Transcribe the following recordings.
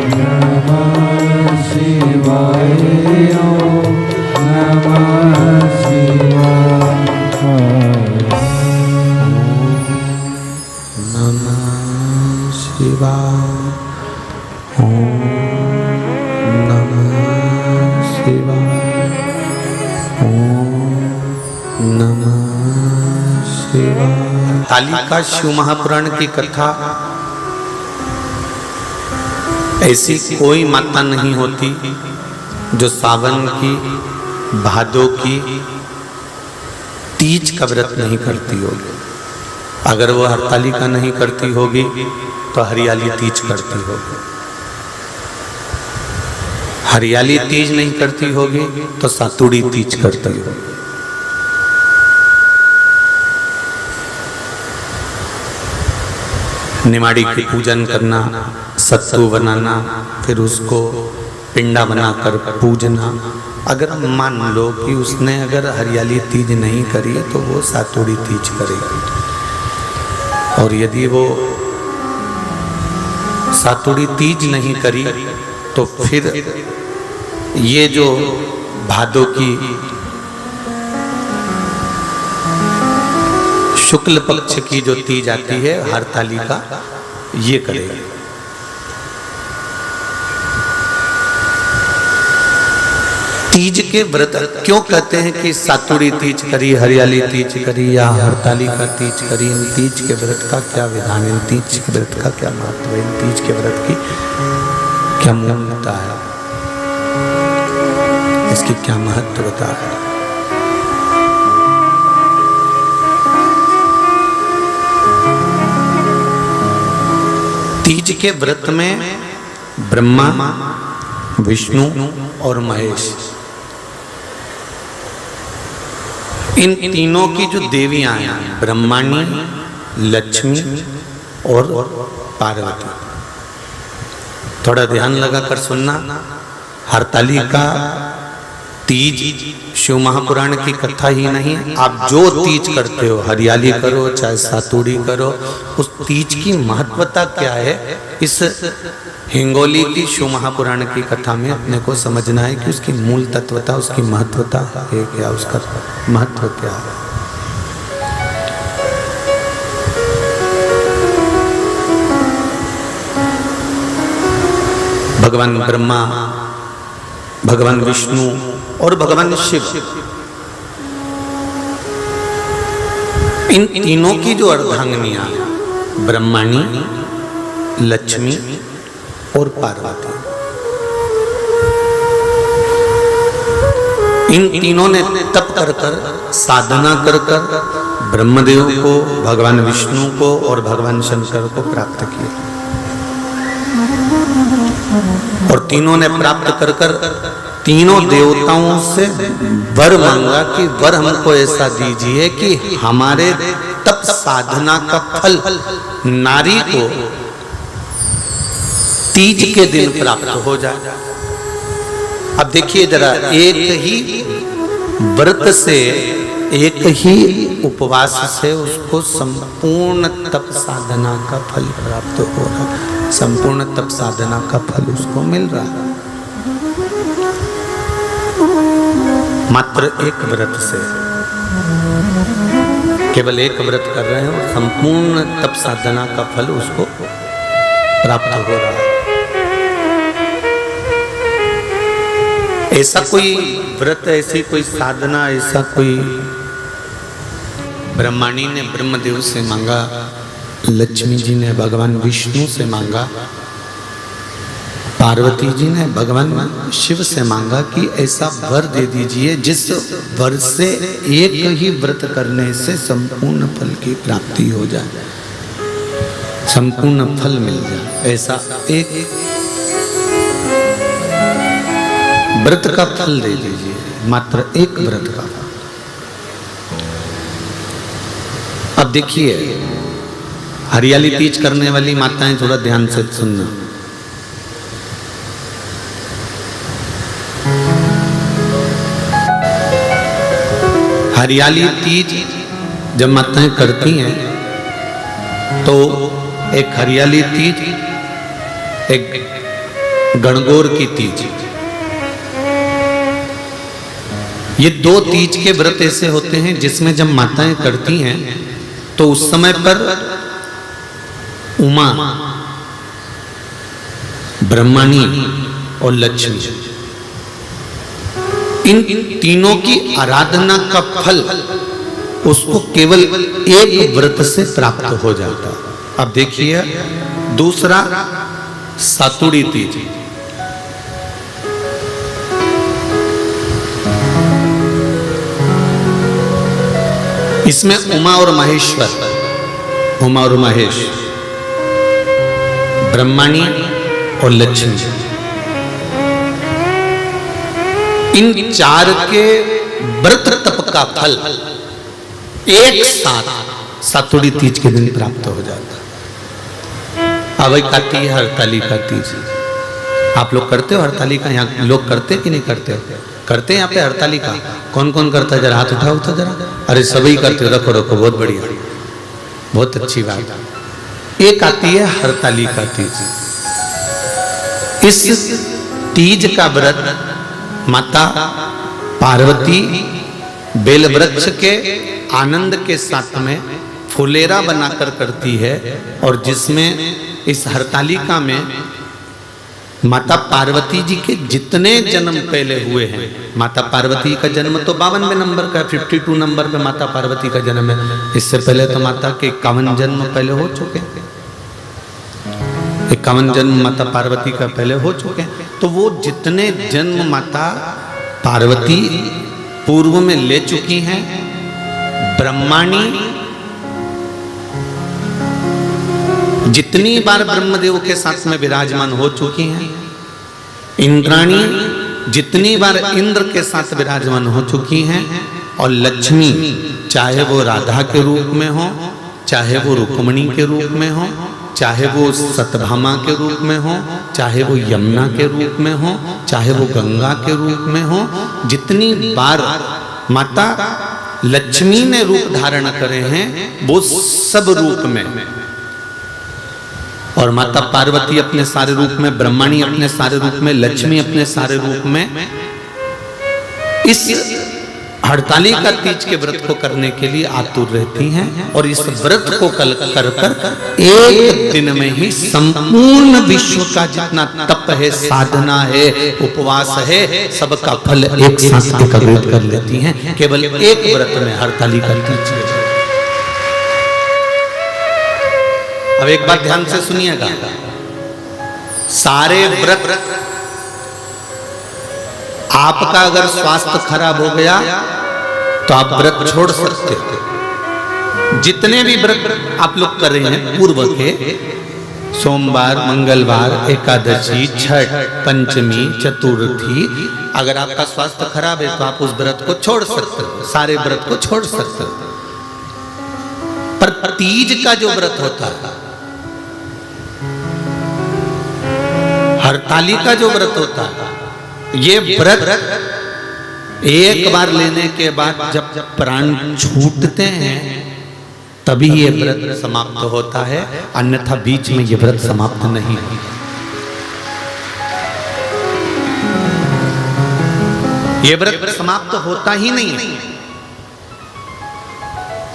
नमः शिवाय ओम नमः शिवाय नमः शिवाय ओम नमः शिवाय ओम नमः शिवाय। तालिका शिव महापुराण की कथा ऐसी कोई माता नहीं होती जो सावन की, भादों की तीज का व्रत नहीं करती होगी। अगर वो हरतालिका नहीं करती होगी तो हरियाली तीज करती होगी। हरियाली तीज नहीं करती होगी तो सातुड़ी तीज करती होगी। निमाड़ी की पूजन करना, सत्तू बनाना, फिर उसको पिंडा बनाकर पूजना। अगर मान लो कि उसने अगर हरियाली तीज नहीं करी तो वो सातुड़ी तीज करेगी। और यदि वो सातुड़ी तीज नहीं करी तो फिर ये जो भादों की शुक्ल पक्ष की जो तीज आती है हरतालिका, ये करेगी। तीज के व्रत क्यों कहते हैं कि सातुड़ी तीज करी, हरियाली तीज करी या हरतालिका तीज करी? इन तीज के व्रत का क्या विधान, इन तीज के व्रत का क्या महत्व है, इन तीज के व्रत की क्या मूल्यता है, इसकी क्या महत्वता है? तीज के व्रत में ब्रह्मा, विष्णु और महेश, इन तीनों की जो देवियां हैं, ब्रह्माणी, लक्ष्मी और पार्वती। थोड़ा ध्यान लगाकर सुनना। हरतालिका तीज शिव महापुराण की कथा ही नहीं, आप जो तीज करते हो, हरियाली करो चाहे सातुड़ी करो, उस तीज की महत्वता क्या है, इस हिंगोली की शिव महापुराण की कथा में अपने को समझना है कि उसकी मूल तत्वता, उसकी महत्वता है क्या, उसका महत्व क्या है। भगवान ब्रह्मा, भगवान विष्णु और भगवान शिव, इन तीनों की जो अर्धांगिनियां, ब्रह्माणी, लक्ष्मी और पार्वती, इन तीनों ने तप कर कर, साधना कर कर ब्रह्मदेव को, भगवान विष्णु को और भगवान शंकर को प्राप्त किया। और तीनों ने प्राप्त कर कर तीनों देवताओं से वर मांगा कि वर हमको ऐसा दीजिए कि हमारे तप साधना का फल नारी को तीज के दिन प्राप्त हो जाए। अब देखिए जरा, एक ही व्रत से, एक ही उपवास से उसको संपूर्ण तप साधना का फल प्राप्त हो रहा है, संपूर्ण तप साधना का फल उसको मिल रहा है। मात्र एक व्रत से, केवल एक व्रत कर रहे हो, संपूर्ण तप साधना का फल उसको प्राप्त हो रहा है। ऐसा कोई व्रत, ऐसी कोई साधना, ऐसा कोई, ब्रह्माणी ने ब्रह्मदेव से मांगा, लक्ष्मी जी ने भगवान विष्णु से मांगा, पार्वती जी ने भगवान शिव से मांगा कि ऐसा वर दे दीजिए जिस वर से एक ही व्रत करने से संपूर्ण फल की प्राप्ति हो जाए, संपूर्ण फल मिल जाए। ऐसा एक व्रत का फल दे दीजिए, मात्र एक व्रत का। अब देखिए, हरियाली तीज करने वाली माताएं थोड़ा ध्यान से सुनना। हरियाली तीज जब माताएं करती हैं तो एक हरियाली तीज एक गणगौर की तीज। ये 2 तीज के व्रत ऐसे होते हैं जिसमें जब माताएं करती हैं तो उस समय पर उमा, ब्रह्मणी और लक्ष्मी, इन तीनों की आराधना का फल उसको केवल एक व्रत से प्राप्त हो जाता है। अब देखिए दूसरा सातुड़ी तीज। इसमें उमा और महेश्वर, उमा और महेश, ब्रह्मणी और लक्ष्मी, इन 4 के व्रत तप का फल एक साथ सातुड़ी तीज के दिन प्राप्त हो जाता है। अब एक आती है हरतालिका तीज। आप लोग करते हो हरतालिका? यहाँ लोग करते कि नहीं करते? करते हैं यहाँ पे हरतालिका? कौन कौन करता है? जरा हाथ उठाओ तो जरा। अरे सभी करते हो, रखो रखो, बहुत बढ़िया, बहुत अच्छी बात। एक आती है हरतालिका तीज। इस तीज का व्रत माता पार्वती बेल वृक्ष के आनंद के साथ में फुलेरा बनाकर करती है, और जिसमें इस हरतालिका में माता पार्वती जी के जितने जन्म पहले हुए हैं, माता पार्वती का जन्म तो 52वें नंबर का, 52 नंबर पे माता पार्वती का जन्म है। इससे पहले तो माता के 51 जन्म पहले हो चुके हैं, 51 जन्म माता पार्वती का पहले हो चुके हैं। तो वो जितने जन्म माता पार्वती पूर्व में ले चुकी हैं, ब्रह्माणी जितनी बार ब्रह्मदेव के साथ में विराजमान हो चुकी हैं, इंद्राणी जितनी बार इंद्र के साथ विराजमान हो चुकी हैं, और लक्ष्मी चाहे वो राधा के रूप में हो, चाहे वो रुक्मिणी के रूप में हो, चाहे वो सतभामा के रूप में हो, चाहे वो यमुना के रूप में हो, चाहे वो गंगा के रूप में हो, जितनी बार माता लक्ष्मी ने रूप धारण करे हैं वो सब रूप में, और माता पार्वती अपने सारे रूप में, ब्रह्मणी अपने सारे रूप में, लक्ष्मी अपने सारे रूप में, इस हरतालिका तीज के व्रत को करने के लिए आतुर रहती हैं। और इस व्रत को कर एक दिन में ही संपूर्ण विश्व का जितना तप है, साधना है, उपवास है, सबका फल एक साथ एकत्रित कर लेती हैं केवल एक व्रत में, हरतालिका तीज। अब एक बात ध्यान से सुनिएगा, सारे व्रत आपका अगर स्वास्थ्य खराब हो गया तो आप व्रत छोड़ सकते हो। जितने भी व्रत आप लोग कर रहे हैं पूर्व के, सोमवार, मंगलवार, एकादशी, छठ, पंचमी, चतुर्थी, अगर आपका स्वास्थ्य खराब है तो आप उस व्रत को छोड़ सकते हो, सारे व्रत को छोड़ सकते हो। पर तीज का जो व्रत होता है, हरतालिका जो व्रत होता है, ये व्रत एक बार लेने के बाद जब प्राण छूटते हैं तभी ये व्रत समाप्त होता है, अन्यथा बीच में ये व्रत समाप्त नहीं होता। ये व्रत समाप्त होता ही नहीं है।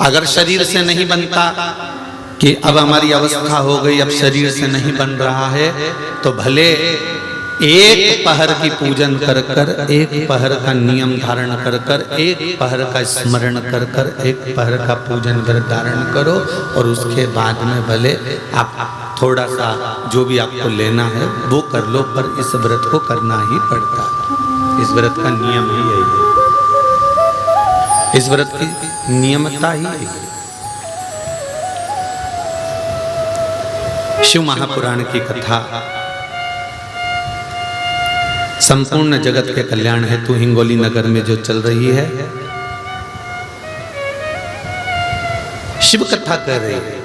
अगर शरीर से नहीं बनता कि अब हमारी अवस्था हो गई, अब शरीर से नहीं बन रहा है, तो भले एक पहर की पूजन कर कर, एक पहर का नियम धारण कर कर, एक पहर का स्मरण कर कर, एक पहर का पूजन व्रत धारण करो, और उसके बाद में भले आप थोड़ा सा जो भी आपको लेना है वो कर लो, पर इस व्रत को करना ही पड़ता है। इस व्रत का नियम ही यही है, इस व्रत की नियमता ही यही है। शिव महापुराण की कथा संपूर्ण जगत के कल्याण हेतु हिंगोली नगर में जो चल रही है, शिव कथा कर रही है।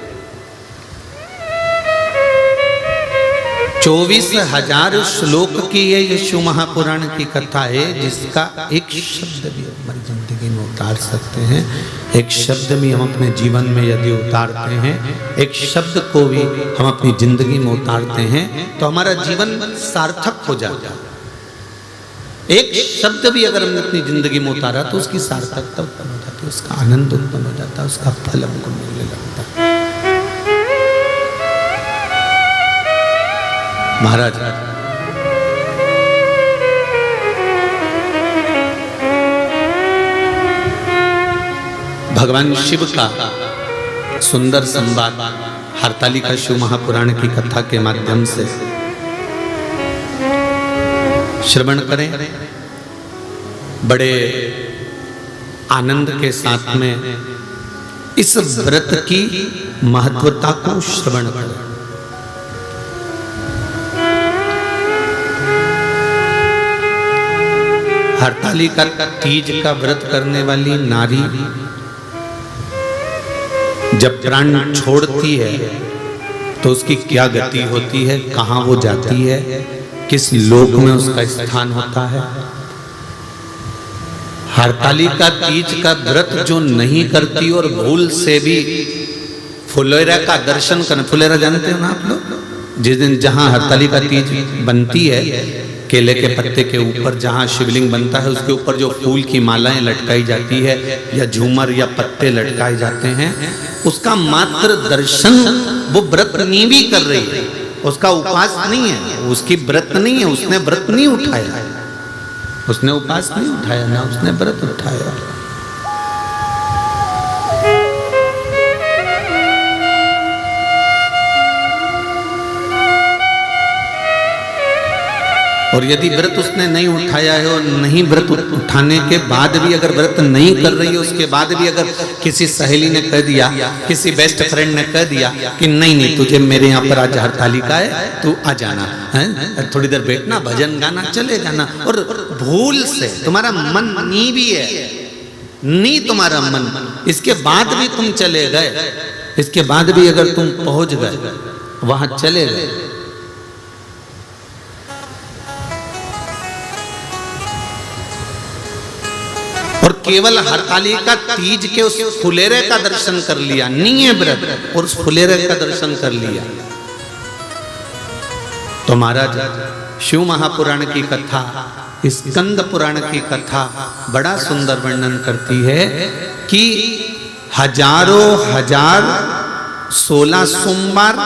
24,000 श्लोक की ये शिव महापुराण की कथा है, जिसका एक शब्द भी हमारी जिंदगी में उतार सकते हैं। एक शब्द भी हम अपने जीवन में यदि उतारते हैं, एक शब्द को भी हम अपनी जिंदगी में उतारते हैं तो हमारा जीवन सार्थक हो जाता है। एक शब्द भी अगर हमने अपनी जिंदगी में उतारा तो उसकी सार्थकता उत्पन्न हो जाती है, उसका आनंद उत्पन्न हो जाता है, उसका फल हमको मिलने लगता है। महाराज भगवान शिव का सुंदर संवाद हरतालिका शिव महापुराण की कथा के माध्यम से श्रवण करें। बड़े आनंद के साथ में इस व्रत की महत्वता को श्रवण करें। हरतालिका तीज का व्रत करने वाली नारी जब प्राण छोड़ती है तो उसकी क्या गति होती है, कहां वो जाती है, किस लोक में उसका स्थान होता है। हरतालिका तीज का व्रत जो नहीं करती और भूल से भी फुलेरा का दर्शन करना, फुलेरा जानते हो ना आप लोग, जिस दिन जहां हरतालिका तीज बनती है, केले के पत्ते के ऊपर जहां शिवलिंग बनता है उसके ऊपर जो फूल की मालाएं लटकाई जाती है या झूमर या पत्ते लटकाए जाते हैं, उसका मात्र दर्शन वो व्रत नहीं भी कर रही है, उसका उपवास नहीं है, उसकी व्रत नहीं है, उसने व्रत नहीं उठाया, उसने उपवास नहीं उठाया ना उसने व्रत उठाया। और यदि व्रत उसने नहीं उठाया है और नहीं व्रत उठाने के बाद भी अगर व्रत नहीं कर रही है, उसके बाद भी अगर किसी सहेली ने कह दिया, किसी बेस्ट फ्रेंड ने कह दिया कि नहीं नहीं तुझे मेरे यहाँ पर आज हरतालिका है, तू आ जाना है, थोड़ी देर बैठना, भजन गाना, चले जाना, और भूल से तुम्हारा मन नहीं भी है, नहीं तुम्हारा मन, इसके बाद भी तुम चले गए, इसके बाद भी अगर तुम पहुंच गए वहां चले गए, और केवल हरतालिका तीज के उस फुलेरे का दर्शन कर लिया, नहीं है व्रत, और उस फुलेरे का दर्शन कर लिया, तो महाराज शिव महापुराण की कथा, स्कंद पुराण की कथा बड़ा सुंदर वर्णन करती है कि हजारों हजार 16 सोमवार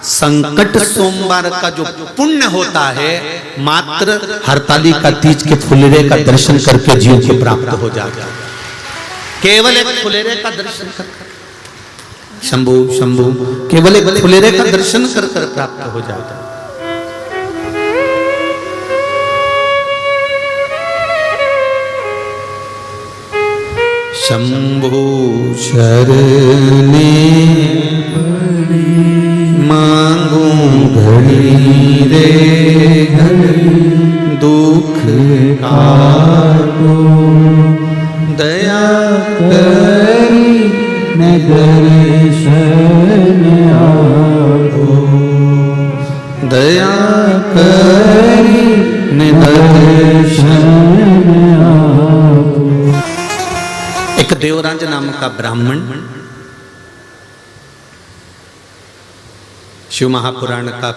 संकट सोमवार का जो पुण्य होता है मात्र हरतालिका तीज के फुलेरे का दर्शन करके जीव को प्राप्त हो जाता है। केवल एक फुलेरे का दर्शन कर, शंभु शंभु, केवल एक फुलेरे का दर्शन कर कर प्राप्त हो जाता है। शंभु शरणे मांगू घड़ी रे घड़ी, दुख काटो दया करी न दर्शन आओ, दया करी न दर्शन आओ। एक देवराज नाम का ब्राह्मण शिव महापुराण का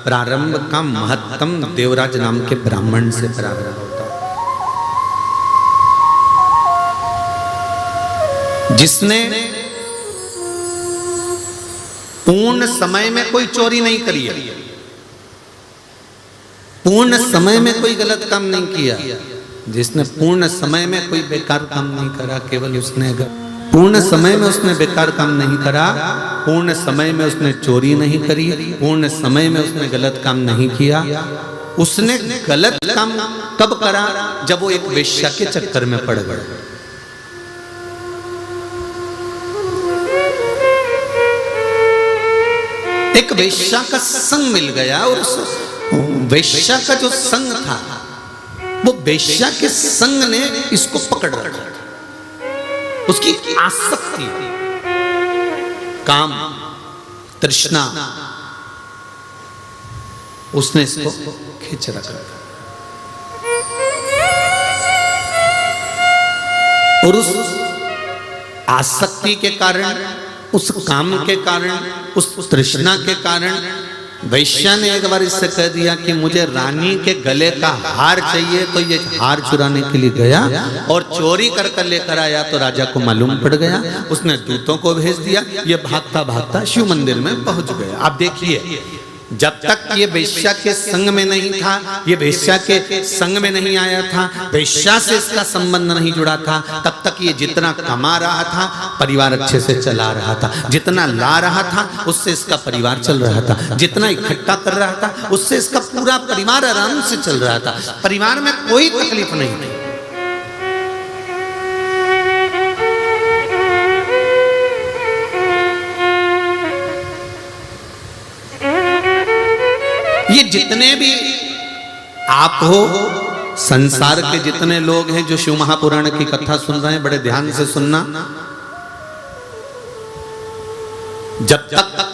प्रारंभ का महत्तम देवराज नाम के ब्राह्मण से प्रारंभ होता है, जिसने पूर्ण समय में कोई चोरी नहीं करी है, पूर्ण समय में कोई गलत काम नहीं किया, जिसने पूर्ण समय में कोई बेकार काम नहीं करा, केवल उसने पूर्ण समय में उसने बेकार काम नहीं करा, पूर्ण समय में उसने चोरी नहीं करी, पूर्ण समय में उसने गलत काम नहीं किया। उसने गलत काम कब करा? जब वो एक वेश्या के चक्कर में पड़ गया। एक वेश्या का संग मिल गया और उस वेश्या का जो संग था वो वेश्या के संग ने इसको पकड़ रखा। उसकी आसक्ति, काम, तृष्णा, उसने इसको खींच रखा और उस आसक्ति के कारण, उस काम के कारण, उस तृष्णा के कारण वैश्या ने एक बार इससे कह दिया कि मुझे रानी के गले का हार चाहिए, तो ये हार चुराने के लिए गया और चोरी कर कर लेकर आया। तो राजा को मालूम पड़ गया, उसने दूतों को भेज दिया, ये भागता भागता शिव मंदिर में पहुंच गया। आप देखिए, जब तक ये वेश्या के संग में नहीं था, ये वेश्या के संग में नहीं आया था, वेश्या से इसका संबंध नहीं जुड़ा था, तब तक ये जितना कमा रहा था परिवार अच्छे से चला रहा था, जितना ला रहा था उससे इसका परिवार चल रहा था, जितना इकट्ठा कर रहा था उससे इसका पूरा परिवार आराम से चल रहा था, परिवार में कोई तकलीफ नहीं थी। ये जितने भी आप हो, संसार के जितने लोग हैं जो शिव महापुराण की कथा सुन रहे हैं, बड़े ध्यान से सुनना। जब तक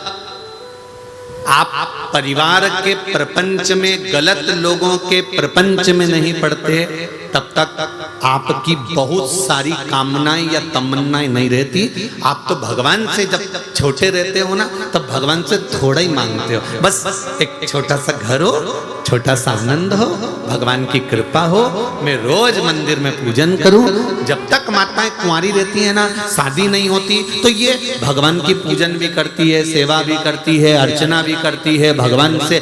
आप परिवार के प्रपंच में, गलत लोगों के प्रपंच में नहीं पड़ते, तब तक आपकी बहुत सारी कामनाएं या तमन्नाएं नहीं रहती। आप तो भगवान से जब छोटे रहते हो ना, तब भगवान से थोड़ा ही मांगते हो, बस एक छोटा सा घर हो, छोटा सा आनंद हो, भगवान की कृपा हो, मैं रोज मंदिर में पूजन करूं। जब तक माताएं कुंवारी रहती है ना, शादी नहीं होती, तो ये भगवान की पूजन भी करती है, सेवा भी करती है, अर्चना भी करती है, भगवान से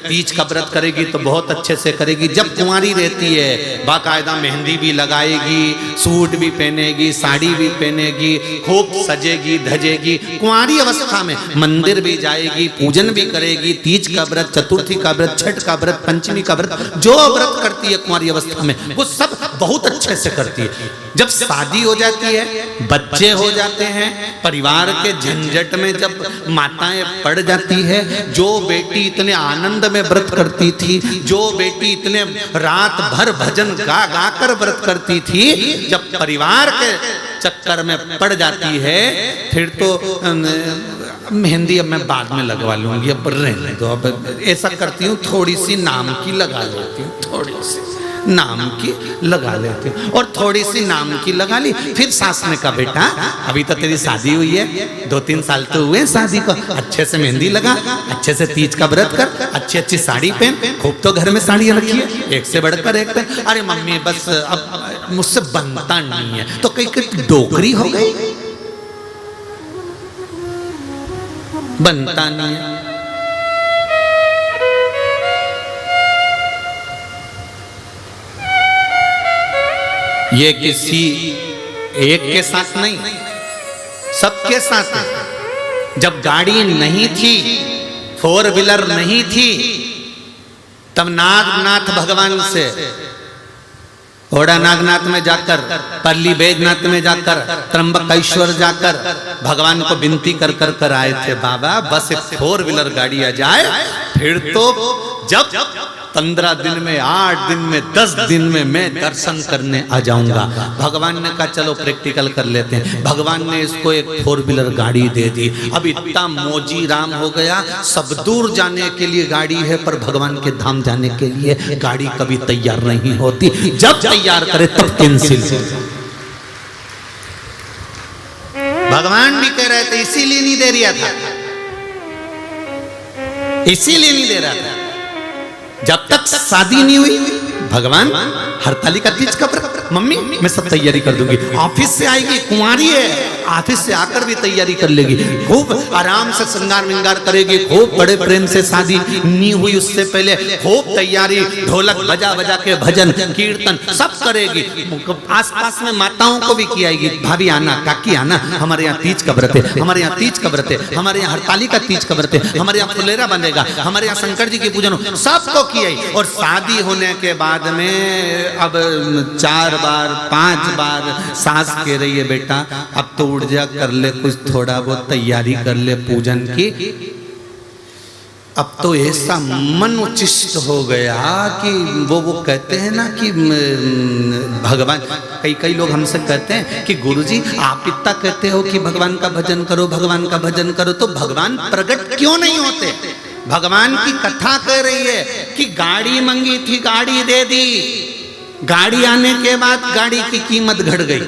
तीज का व्रत करेगी तो बहुत अच्छे से करेगी। जब कुंवारी रहती है, बाकायदा मेहंदी भी लगाएगी, सूट भी पहनेगी, साड़ी भी पहनेगी, खूब सजेगी धजेगी, कुंवारी अवस्था में मंदिर भी जाएगी, पूजन भी करेगी, तीज का व्रत, चतुर्थी का व्रत, छठ का व्रत, पंचमी का व्रत, जो व्रत करती है कुंवारी अवस्था में वो सब बहुत अच्छे से करती है। जब शादी हो जाती है, बच्चे हो जाते हैं, परिवार के झंझट में जब माताएं पड़ जाती है, जो बेटी इतने आनंद में व्रत करती थी, जो बेटी इतने रात भर भजन गा गा कर व्रत करती थी, जब परिवार के चक्कर में पड़ जाती है, फिर तो मेहंदी अब मैं बाद में लगवा लूंगी, अब रहने दो, अब ऐसा करती हूँ थोड़ी सी नाम की लगा लेती हूँ, थोड़ी सी नाम की लगा लेती हूँ, और थोड़ी सी नाम की लगा ली। फिर सास ने कहा, बेटा अभी तो तेरी शादी हुई है, 2-3 साल तो हुए शादी को, अच्छे से मेहंदी लगा, अच्छे से तीज का व्रत कर, अच्छी अच्छी साड़ी पहन, खूब तो घर में साड़ी रखी है, एक से बढ़कर एक पहन। अरे मम्मी बस अब मुझसे बनता नहीं है, तो कहीं डोकरी हो गई, बनता नहीं है। ये किसी एक के साथ नहीं, सबके साथ है। जब गाड़ी नहीं थी, 4 व्हीलर नहीं थी, तब नागनाथ भगवान से, ओड़ा नागनाथ में जाकर, पल्ली बैजनाथ में जाकर, त्र्यंबकेश्वर जाकर भगवान को विनती कर कर कर आए थे, बाबा बस 4 व्हीलर गाड़ी आ जाए, फिर तो जब 15 दिन में, 8 दिन में, 10 दिन में मैं दर्शन करने आ जाऊंगा। भगवान ने कहा चलो प्रैक्टिकल कर लेते हैं। भगवान ने इसको एक 4 व्हीलर गाड़ी दे दी। अब इतना मोजी राम हो गया, सब दूर जाने के लिए गाड़ी है, पर भगवान के धाम जाने के लिए गाड़ी कभी तैयार नहीं होती, जब तैयार करे तब कैंसिल। भगवान भी कह रहे थे, इसीलिए नहीं दे रहा था, इसीलिए नहीं दे रहा था। जब तक शादी नहीं हुई, भगवान हरतालिका तीज का व्रत, मम्मी मैं सब तैयारी कर दूंगी, ऑफिस से आएगी, कुंवारी है, ऑफिस से आकर भी तैयारी कर लेगी, खूब आराम से श्रृंगार विंगार करेगी, खूब बड़े प्रेम से, शादी नहीं हुई उससे पहले खूब तैयारी, ढोलक बजा बजा के भजन कीर्तन सब करेगी। आसपास में माताओं को भी खिलाएगी, भाभी आना, काकी आना, हमारे यहाँ तीज का व्रत है, हमारे यहाँ तीज का व्रत है, हमारे यहाँ हरतालिका तीज का व्रत है, हमारे यहाँ फुलेरा बंधेगा, हमारे यहाँ शंकर जी की पूजन हो, सबको किया। और शादी होने के बाद में अब 4 बार 5 बार सास कह रही है, बेटा अब तो उठ जा, कर ले कुछ थोड़ा बहुत तैयारी कर ले पूजन की। अब तो ऐसा मन उचिष्ट हो गया कि वो कहते हैं ना कि भगवान, कई लोग हमसे कहते हैं कि गुरुजी आप इतना कहते हो कि भगवान का भजन करो, भगवान का भजन करो, तो भगवान प्रकट क्यों नहीं होते? भगवान की कथा कह रही है कि गाड़ी मांगी थी, गाड़ी दे दी, गाड़ी आने के बाद गाड़ी की कीमत घट गई,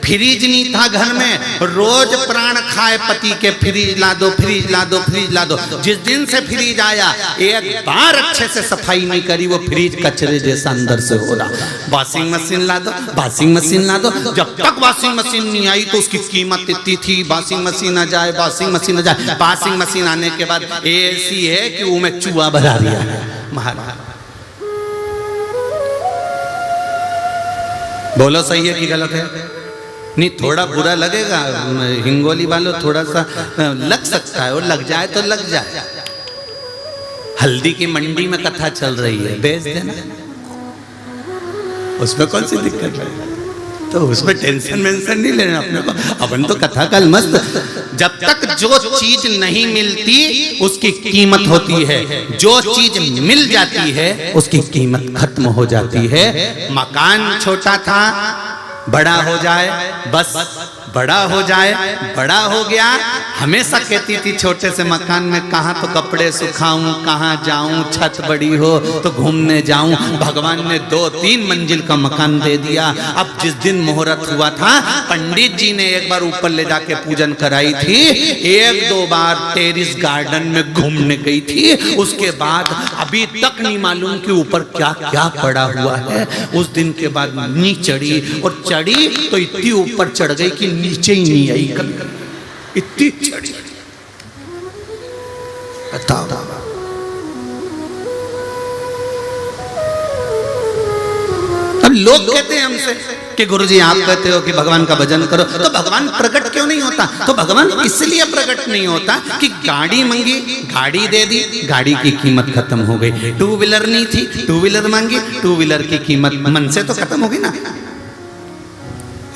फ्रिज नहीं था घर में, रोज प्राण खाए पति के, फ्रिज ला दो, फ्रिज ला दो, फ्रिज ला दो। जिस दिन से फ्रिज आया एक बार अच्छे से सफाई नहीं करी, वो फ्रिज कचरे जैसा अंदर से हो रहा। वॉशिंग मशीन ला दो, वॉशिंग मशीन ला दो। जब तक वॉशिंग मशीन नहीं आई तो उसकी कीमत इतनी थी, वॉशिंग मशीन आ जाए, वॉशिंग मशीन आ जाए। वॉशिंग मशीन आने के बाद ऐसी है कि वो में चूहा भरा दिया है महाराज। बोलो सही है कि गलत है? नहीं, थोड़ा बुरा लगेगा हिंगोली वालों, थोड़ा सा लग सकता है, और लग जाए तो लग जाए। हल्दी की मंडी में कथा चल रही है, बेच देना, उसमें कौन सी दिक्कत है? तो उसमें टेंशन वेंशन नहीं लेना अपने को, अपन तो कथा कल मस्त। जब तक जो चीज नहीं मिलती उसकी कीमत होती है, जो चीज मिल जाती है उसकी कीमत खत्म हो जाती है। मकान छोटा था, बड़ा हो जाए, बस बड़ा हो जाए, बड़ा हो गया। हमेशा कहती थी छोटे से मकान में कहाँ तो कपड़े सुखाऊं, कहाँ जाऊं, छत बड़ी हो तो घूमने जाऊं। भगवान ने 2-3 मंजिल का मकान दे दिया। अब जिस दिन मुहूर्त हुआ था, पंडित जी ने एक बार ऊपर ले जाके पूजन कराई थी, 1-2 बार टेरिस गार्डन में घूमने गई थी। उसके बाद अभी तक नहीं मालूम कि ऊपर क्या क्या पड़ा हुआ है। उस दिन के बाद नी चढ़ी, और चढ़ी तो इतनी ऊपर चढ़ गई कि नीचे ही नहीं आई कभी, इतनी चढ़ी। बताओ, अब लोग कहते हैं हमसे कि गुरुजी आप कहते हो कि भगवान का भजन करो, तो भगवान प्रकट क्यों नहीं होता? तो भगवान इसलिए प्रकट नहीं होता कि गाड़ी मांगी, गाड़ी दे दी, गाड़ी की कीमत खत्म हो गई। 2 व्हीलर नहीं थी, 2 व्हीलर मांगी, 2 व्हीलर की कीमत मन से तो खत्म होगी ना।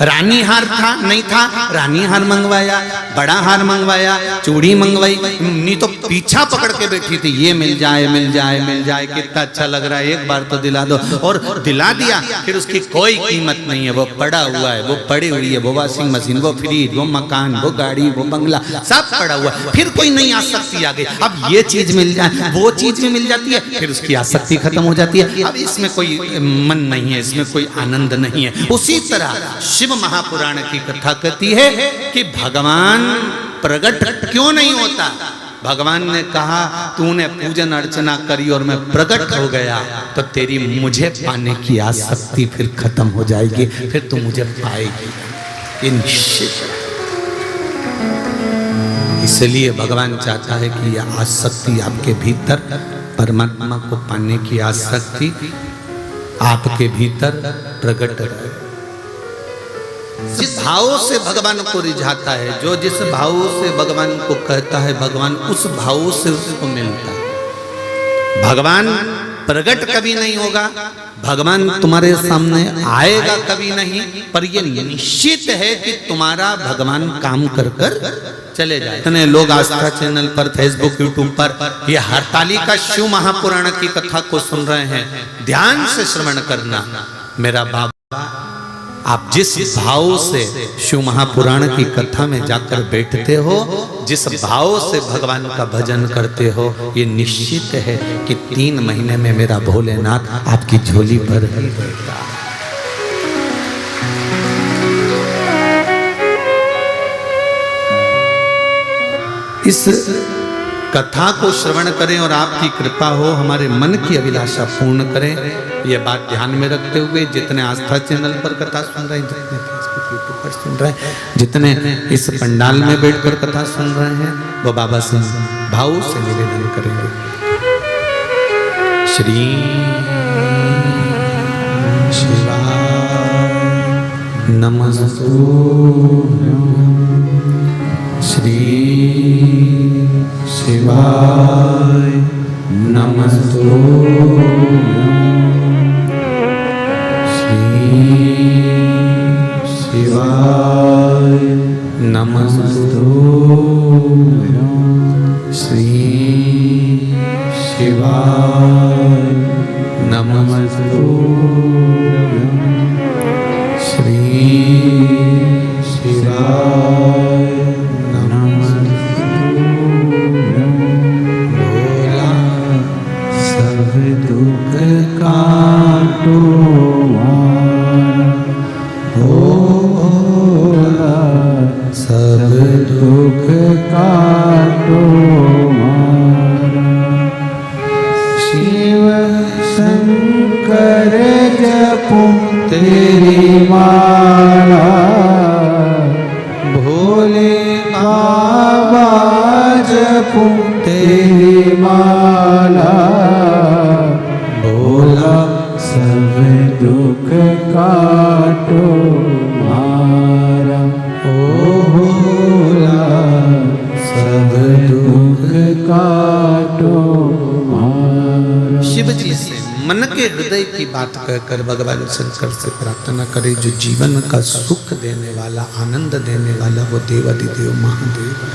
रानी हार था, नहीं था, रानी हार मंगवाया, बड़ा हार मंगवाया, चूड़ी मंगवाई, नहीं तो पीछा पकड़ के बैठी थी, ये मिल जाए, मिल जाए, मिल जाए, कितना अच्छा लग रहा है, एक बार तो दिला दो। और दिला दिया, फिर उसकी कोई कीमत नहीं है, वो पड़ा हुआ है, वो पड़ी हुई है, वो वॉशिंग मशीन, वो फ्रिज, वो मकान, वो गाड़ी, वो बंगला, सब पड़ा हुआ है। फिर कोई नई आसक्ति आ गई, अब ये चीज मिल जाए, वो चीज भी मिल जाती है, फिर उसकी आसक्ति खत्म हो जाती है। अब इसमें कोई मन नहीं है, इसमें कोई आनंद नहीं है। उसी तरह शिव महापुराण की कथा कहती है कि भगवान प्रकट क्यों नहीं होता। भगवान ने कहा तूने पूजन अर्चना करी और मैं प्रकट हो गया, तो तेरी मुझे पाने की आसक्ति फिर खत्म हो जाएगी, फिर तू मुझे पाएगी। इसलिए भगवान चाहता है कि यह आसक्ति आपके भीतर, परमात्मा को पाने की आसक्ति आपके भीतर प्रकट रहे। जिस भाव से भगवान को रिझाता है, जो जिस भाव से भगवान को कहता है, भगवान उस भाव से उसको मिलता है। भगवान प्रकट कभी नहीं होगा, भगवान तुम्हारे सामने आएगा कभी नहीं, पर यह निश्चित है कि तुम्हारा भगवान काम कर कर चले जाए। इतने लोग आस्था चैनल पर, फेसबुक, यूट्यूब पर ये हरतालिका शिव महापुराण की कथा को सुन रहे हैं। ध्यान से श्रवण करना मेरा बाबा, आप जिस भाव से शिव महापुराण की कथा में जाकर बैठते हो, जिस भाव से भगवान का भजन करते हो, ये निश्चित है कि 3 महीने में मेरा भोलेनाथ आपकी झोली भर ही देगा। इस कथा को श्रवण करें और आपकी कृपा हो, हमारे मन की अभिलाषा पूर्ण करें। ये बात ध्यान में रखते हुए जितने आस्था चैनल पर कथा सुन रहे हैं, जितने फेसबुक यूट्यूब पर सुन रहे हैं, जितने इस पंडाल में बैठकर कथा सुन रहे हैं, वो बाबा से भाव से निवेदन करेंगे। श्री शिवाय नमस्तु, श्री शिवाय नमस्तु, श्री शिवाय नमस्तु, श्री शिवाय नमस्तु, श्री शिवाय दुख काटो हो कर जपूं तेरी माला, भोले बाबा जपूं तेरी माला, भोला सब दुख काटो मारा, ओ भोला सब दुख काटो मारा। शिव जी से मन के हृदय की बात कहकर भगवान शंकर से प्रार्थना करे, जो जीवन का सुख देने वाला, आनंद देने वाला वो देवाधिदेव महादेव है।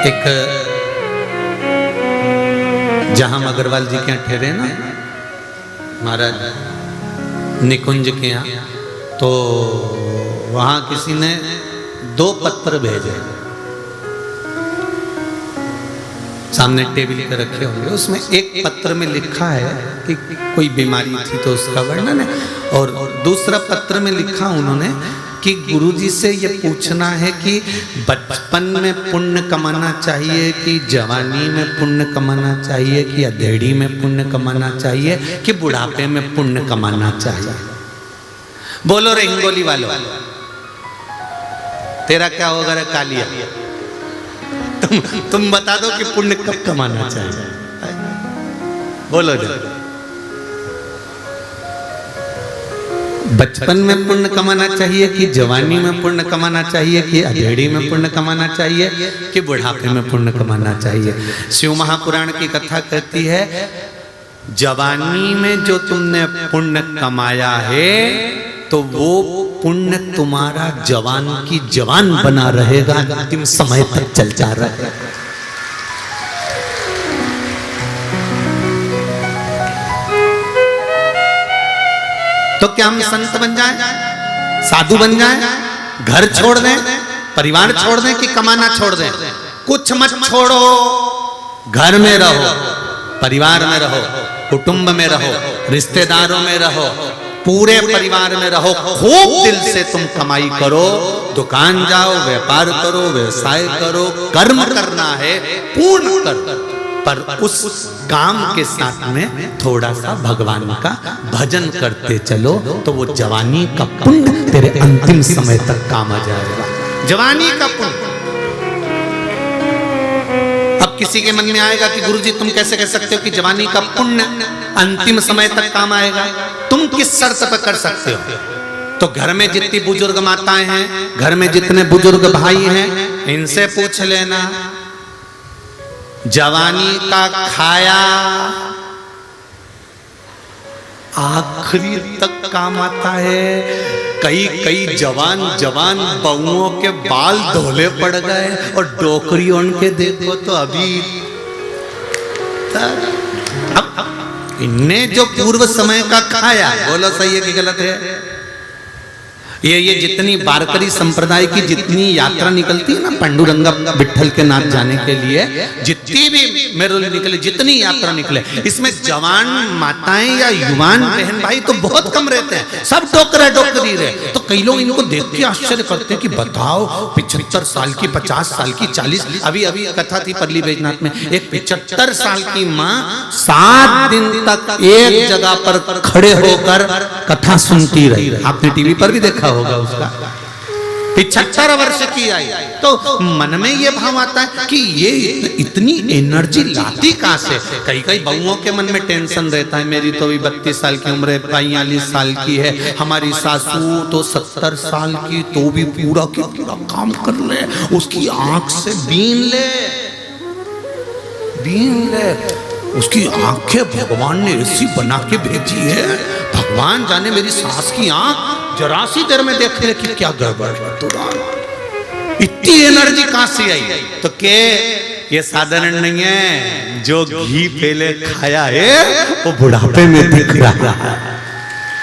एक जहां अग्रवाल जी के यहाँ ठहरे ना महाराज निकुंज के यहाँ, तो वहां किसी ने 2 पत्र भेजे, सामने टेबल पे रखे होंगे। उसमें एक पत्र में लिखा है कि कोई बीमारी थी तो उसका वर्णन है, और दूसरा पत्र में लिखा उन्होंने कि गुरुजी से ये पूछना है कि बचपन में पुण्य कमाना चाहिए कि जवानी में पुण्य कमाना चाहिए कि अधेड़ी में पुण्य कमाना चाहिए कि बुढ़ापे में पुण्य कमाना चाहिए। बोलो रे हिंगोली वालों, तेरा क्या होगा रे कालिया? तुम बता दो कि पुण्य कब कमाना चाहिए? बोलो जरा। बचपन में पुण्य कमाना चाहिए कि जवानी में पुण्य कमाना चाहिए कि अधेड़ी में पुण्य कमाना चाहिए कि बुढ़ापे में पुण्य कमाना चाहिए? शिव महापुराण की कथा कहती है, जवानी में जो तुमने पुण्य कमाया है तो वो पुण्य तुम्हारा जवान की जवान बना रहेगा, अंतिम समय तक चलता रहेगा। तो क्या हम संत बन जाएं, साधु बन जाएं, घर छोड़ दें, परिवार छोड़ दें कि कमाना छोड़ दें? कुछ मत छोड़ो, घर में रहो, परिवार में रहो, कुटुंब में रहो, रिश्तेदारों में रहो, पूरे परिवार में रहो, खूब दिल से तुम कमाई करो, दुकान जाओ, व्यापार करो, व्यवसाय करो, कर्म करना है पूर्ण कर, पर उस काम के साथ में थोड़ा सा भगवान का भजन करते चलो, तो वो जवानी का पुण्य तेरे अंतिम समय तक काम आ जाएगा। जवानी का पुण्य। अब किसी के मन में आएगा कि गुरुजी तुम कैसे कह सकते हो कि जवानी का पुण्य अंतिम समय तक काम आएगा? तुम किस शर्त पर कर सकते हो? तो घर में जितनी बुजुर्ग माताएं हैं, घर में जितने बुजुर्ग भाई हैं, इनसे पूछ लेना, जवानी का खाया आखिरी तक काम आता है। कई जवान बहुओं के बाल धोले पड़ गए और डोकरी उनके देखो तो अभी अब इनने जो पूर्व समय का खाया, बोलो सही है कि गलत है? ये जितनी वारकरी संप्रदाय की जितनी यात्रा निकलती है ना पांडुरंगा विठल के नाथ जाने के लिए, जितनी भी मेरुल निकले, जितनी यात्रा निकले, इसमें जवान माताएं या युवान बहन भाई तो बहुत कम रहते हैं, सब डोकरी रहे। तो कई लोग इनको देख के आश्चर्य करते हैं कि बताओ 75 साल की, 50 साल की, 40, अभी कथा थी परली बैजनाथ में, एक 75 साल की माँ 7 दिन तक एक जगह पर खड़े होकर कथा सुनती रही। आपने टीवी पर भी देखा होगा उसका। 75 वर्ष की आई, तो मन में ये भाव आता है कि ये इतनी एनर्जी लाती कहां से? कई बहुओं के मन में टेंशन रहता है, मेरी तो अभी 32 साल की उम्र है, 42 साल की है, हमारी सासू तो 70 साल की, तो भी पूरा की पूरा काम कर ले, उसकी आंख से बीन ले, उसकी आंखें भगवान ने ऐसी बना के भेजी है, भगवान जाने मेरी सास की आंख जरा सी देर में देख ले कि क्या गड़बड़ है, तुरंत इतनी एनर्जी कहां से आई? तो के ये साधारण नहीं है, जो घी पहले खाया है वो बुढ़ापे में दिख रहा है,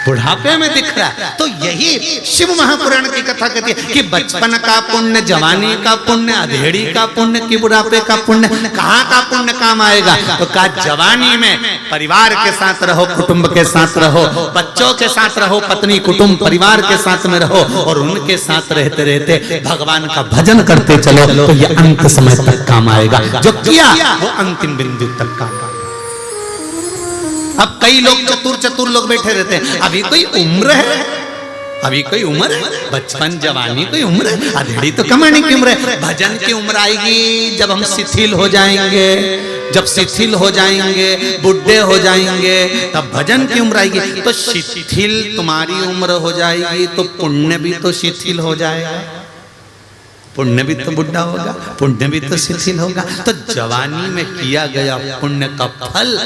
बुढ़ापे में दिख रहा है। तो यही शिव महापुराण की कथा कहती है कि बचपन का पुण्य, जवानी का पुण्य, अधेड़ी का पुण्य कि बुढ़ापे का पुण्य, कहाँ का पुण्य काम आएगा? तो कहा जवानी में परिवार के साथ रहो, कुटुंब के साथ रहो, बच्चों के साथ रहो, पत्नी कुटुंब परिवार के साथ में रहो, और उनके साथ रहते रहते भगवान का भजन करते चलो, तो ये अंत समय तक काम आएगा। जो किया वो अंतिम बिंदु तक काम आएगा। अब कई लोग चतुर लोग बैठे रहते हैं, अभी कोई उम्र है, अभी कोई उम्र है, बचपन जवानी कोई उम्र है, अधेड़ी तो कमाने की उम्र है। भजन की उम्र आएगी जब हम शिथिल हो जाएंगे, जब शिथिल हो जाएंगे, बुढ़े हो जाएंगे, तब भजन की उम्र आएगी। तो शिथिल तुम्हारी उम्र हो जाएगी तो पुण्य भी तो शिथिल हो जाएगा, पुण्य भी तो बुढ़ा होगा, पुण्य भी तो शिथिल होगा। तो जवानी में किया गया पुण्य का फल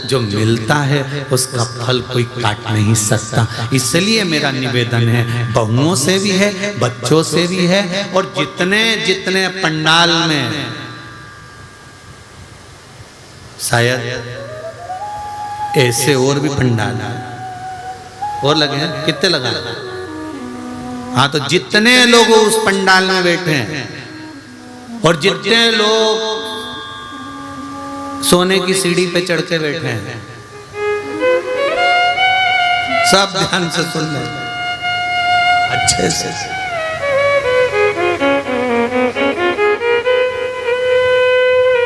जो मिलता है उसका फल कोई काट नहीं सकता। इसलिए मेरा निवेदन है, बहुओं से भी है, बच्चों से भी है, और जितने जितने पंडाल में शायद ऐसे और भी पंडाल और लगे हैं, कितने लगा? हाँ, तो जितने लोग उस पंडाल में बैठे हैं और जितने लोग सोने की सीढ़ी पे चढ़ के बैठे हैं, सब ध्यान से सुन ले अच्छे से।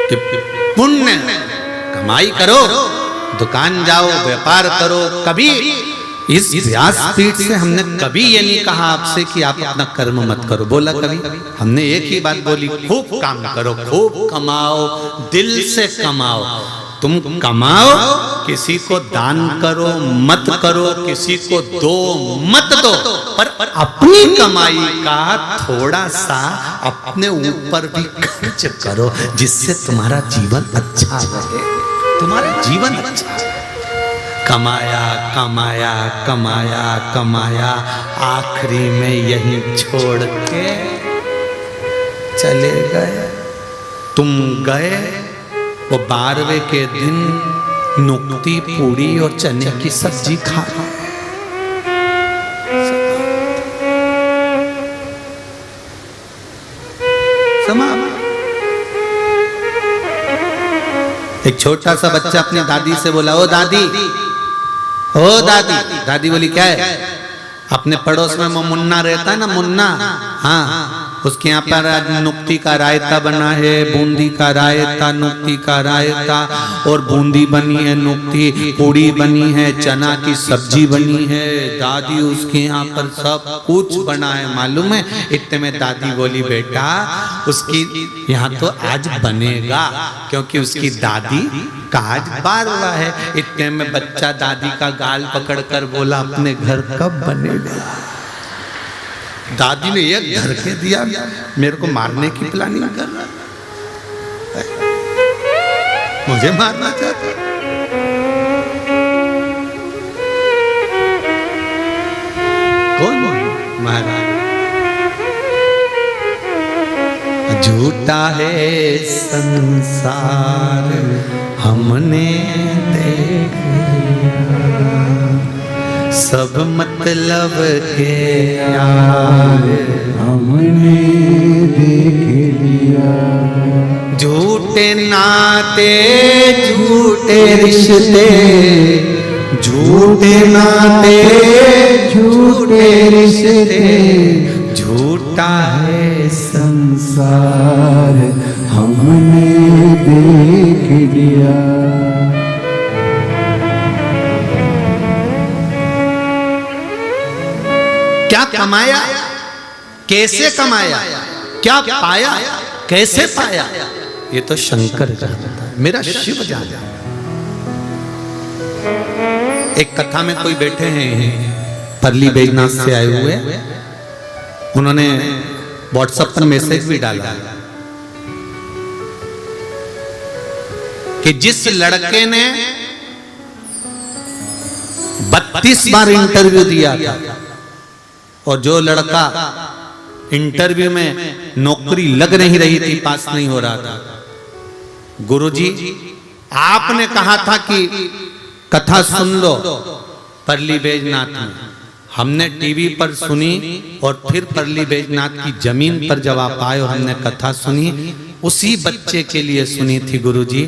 कि पुण्य कमाई करो, दुकान जाओ, व्यापार करो। कभी इस व्यासपीठ से हमने कभी ये नहीं कहा आपसे कि आप अपना कर्म मत करो, बोला कभी? हमने एक ही बात बोली, खूब काम करो, खूब कमाओ, दिल से कमाओ। तुम कमाओ, किसी को दान करो मत करो, किसी को दो मत दो, पर अपनी कमाई का थोड़ा सा अपने ऊपर भी खर्च करो, जिससे तुम्हारा जीवन अच्छा रहे, तुम्हारा जीवन अच्छा। कमाया कमाया कमाया कमाया, आखिरी में यहीं छोड़ के चले गए। तुम गए, वो 12वें के दिन नुक्ती, पूड़ी और चने की सब्जी खा रहे। एक छोटा सा बच्चा अपनी दादी से बोला, ओ दादी, ओ दादी। दादी बोली, क्या है? अपने पड़ोस में वो मुन्ना रहता है ना, मुन्ना, हाँ, उसके यहाँ पर आज नुक्ती का रायता बना है, बूंदी का रायता, नुक्ती का रायता, और बूंदी बनी है, नुक्ती, पूड़ी बनी है, चना की सब्जी बनी है। दादी उसके यहाँ पर सब कुछ बना है, मालूम है? इतने में दादी बोली, बेटा उसकी यहाँ तो आज बनेगा, क्योंकि उसकी दादी का आज 12वां है। इतने में बच्चा दादी का गाल पकड़कर बोला, अपने घर कब बनेगा? दादी ने एक घर के दिया, मेरे को मारने की प्लानिंग कर रहा, मुझे मारना चाहता। कौन मारा? झूठा है संसार हमने देख लिया, सब मतलब के यार हमने देख लिया। झूठे नाते झूठे रिश्ते, झूठे नाते झूठे रिश्ते, झूठा है संसार हमने देख लिया। क्या कमाया, कैसे कमाया, क्या पाया, कैसे पाया, ये तो शंकर जानता है, मेरा शिव जानता है। एक कथा में कोई बैठे हैं, परली बैजनाथ से आए हुए, उन्होंने व्हाट्सएप पर मैसेज भी डाला कि जिस लड़के ने 32 बार इंटरव्यू दिया था, और जो लड़का इंटरव्यू में नौकरी लग नहीं रही थी, पास नहीं हो रहा था, गुरुजी आपने कहा था कि कथा सुन लो परली बैजनाथ में। हमने टीवी पर सुनी और फिर परली बैजनाथ की जमीन पर जब आप आए और हमने कथा सुनी, उसी बच्चे के लिए सुनी थी गुरुजी।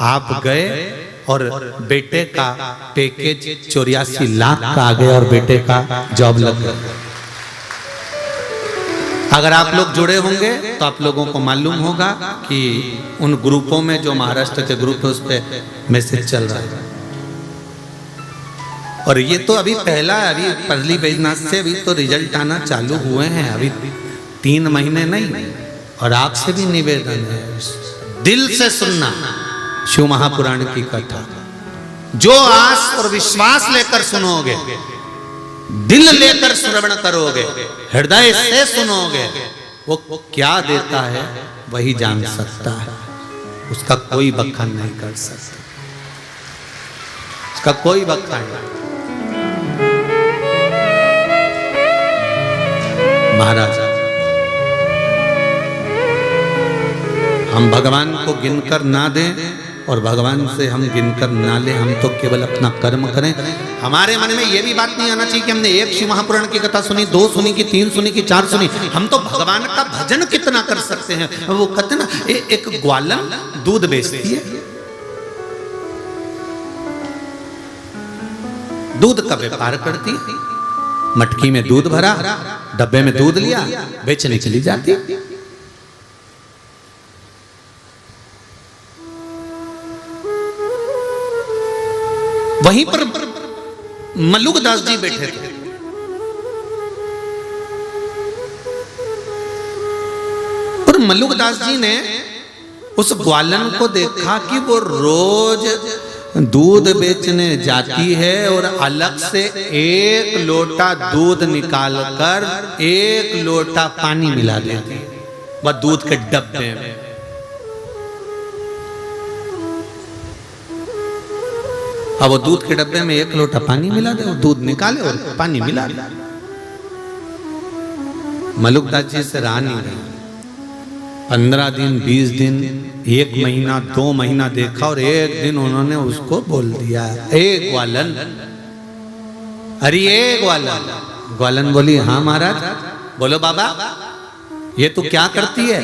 आप गए और बेटे का पैकेज 84 लाख का आ गया और बेटे का जॉब लग गया। अगर आप लोग जुड़े होंगे तो आप लोगों को मालूम होगा कि उन ग्रुपों में, जो महाराष्ट्र के ग्रुप है, उस पर मैसेज चल रहा है। और ये तो अभी पहला है, अभी पहली बैजनाथ से अभी तो रिजल्ट आना चालू हुए हैं, अभी 3 महीने नहीं। और आपसे भी निवेदन है, दिल से सुनना शिव महापुराण की कथा। जो आस और विश्वास लेकर सुनोगे, दिल लेकर श्रवण करोगे, हृदय से सुनोगे, वो क्या देता है वही जान सकता है। उसका कोई बखान नहीं कर सकता, उसका कोई बखान नहीं। महाराज, हम भगवान को गिनकर ना दें और भगवान से हम गिनकर ना लें, हम तो केवल अपना कर्म करें। हमारे मन में यह भी बात नहीं आना चाहिए कि हमने 1 शिव महापुराण की कथा सुनी, 2 सुनी कि 3 सुनी कि 4 सुनी। हम तो भगवान का भजन कितना कर सकते हैं। वो कहते ना, एक ग्वालन दूध बेचती है, दूध का व्यापार करती है, मटकी में दूध भरा, डब्बे में दूध लिया, बेचने चली जाती। वहीं पर मल्लुकदास जी बैठे थे। और मल्लुकदास जी ने उस ग्वालन को देखा कि वो रोज दूध बेचने जाती है और अलग से 1 लोटा दूध निकालकर 1 लोटा पानी मिला देती है वह दूध के डब्बे में। अब वो दूध के डब्बे में 1 लोटा पानी मिला दे, और दूध निकाले और पानी मिला दे। मल्लुकदास जी से रहा नहीं गया। 15 दिन, 20 दिन, 1 महीना, 2 महीना देखा, और एक दिन उन्होंने उसको बोल दिया, ए ग्वालन, अरे ए ग्वालन। ग्वालन बोली, हाँ महाराज। बोलो बाबा, ये तू क्या करती है?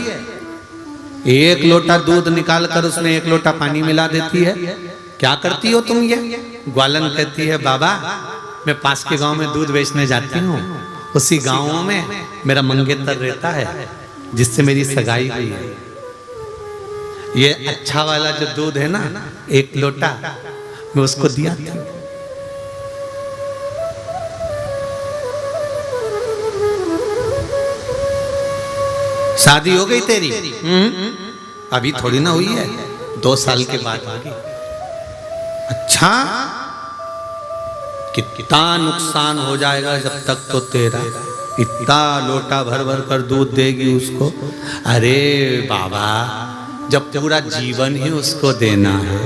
1 लोटा दूध निकाल कर उसमें 1 लोटा पानी मिला देती है, क्या करती हो तुम ये? ग्वालन कहती है, बाबा मैं पास के गांव में दूध बेचने जाती हूँ, उसी गांव में मेरा मंगेतर रहता है जिससे मेरी सगाई हुई है। ये अच्छा वाला जो दूध है ना, 1 लोटा मैं उसको दिया था। शादी हो गई तेरी? अभी थोड़ी ना हुई है, 2 साल के बाद होगी। अच्छा, कितना नुकसान हो जाएगा जब तक तो तेरा। इतना लोटा भर भर कर दूध देगी उसको। अरे बाबा, जब पूरा जीवन ही उसको देना है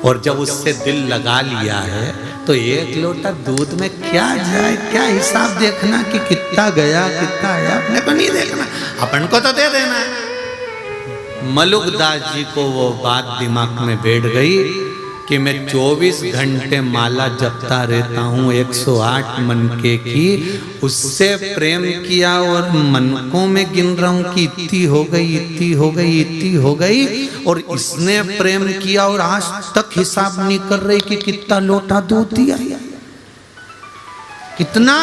और जब उससे दिल लगा लिया है तो 1 लोटा दूध में क्या जाए, क्या हिसाब देखना कि कितना गया कितना आया, अपने को नहीं देखना, अपन को तो दे देना। मल्लुकदास जी को वो बात दिमाग में बैठ गई कि मैं 24 घंटे माला जपता रहता हूँ 108 मनके की, उससे प्रेम किया और मनकों में गिन रहा हूँ कि इतनी हो गई, इतनी हो गई, इतनी हो गई, और इसने प्रेम किया और आज तक हिसाब नहीं कर रही कि कितना लोटा दूध दिया, कितना।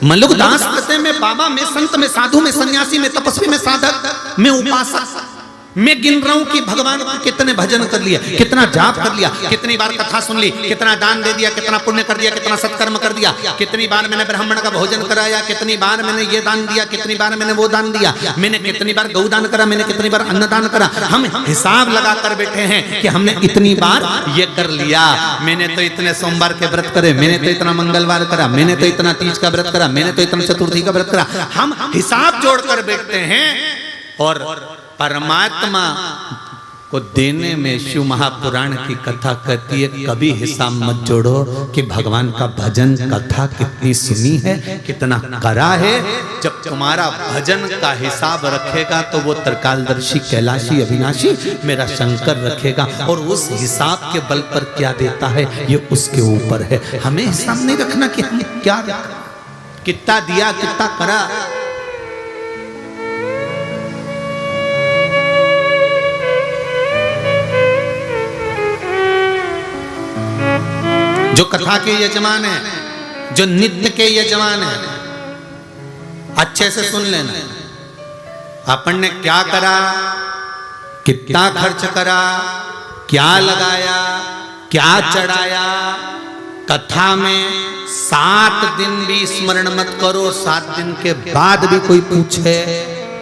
मल्लुकदास कहते हैं, मैं बाबा, मैं संत, मैं साधु, मैं सन्यासी, मैं तपस्वी, मैं साधक, मैं उपासक, मैं गिन रहा हूं कि भगवान को कितने भजन कर लिया, कितना जाप कर लिया, कितनी बार कथा सुन ली, कितना दान दे दिया, कितना पुण्य कर दिया, कितना सत्कर्म कर दिया, कितनी बार मैंने ब्राह्मण का भोजन कराया, कितनी बार मैंने ये दान दिया, कितनी बार मैंने वो दान दिया, मैंने कितनी बार गौदान करा, मैंने कितनी बार अन्नदान करा। हम हिसाब लगा कर बैठे हैं कि हमने इतनी बार ये कर लिया, मैंने तो इतने सोमवार के व्रत करे, मैंने तो इतना मंगलवार करा, मैंने तो इतना तीज का व्रत करा, मैंने तो इतना चतुर्थी का व्रत करा। हम हिसाब जोड़कर बैठते हैं और परमात्मा को देने में शिव महापुराण की कथा कहती है, कभी हिसाब मत जोड़ो कि भगवान का भजन कथा कितनी सुनी है, कितना करा है। जब तुम्हारा भजन का हिसाब रखेगा तो वो त्रिकालदर्शी, कैलाशी, अविनाशी मेरा शंकर रखेगा, और उस हिसाब के बल पर क्या देता है ये उसके ऊपर है। हमें हिसाब नहीं रखना कि हम क्या रखा, कितना दिया, कितना करा। जो कथा के यजमान है, जो नित्य के यजमान है, अच्छे से सुन लेना। अपन ने क्या करा, कितना खर्च करा, क्या लगाया, क्या चढ़ाया। कथा में 7 दिन भी स्मरण मत करो, 7 दिन के बाद भी कोई पूछे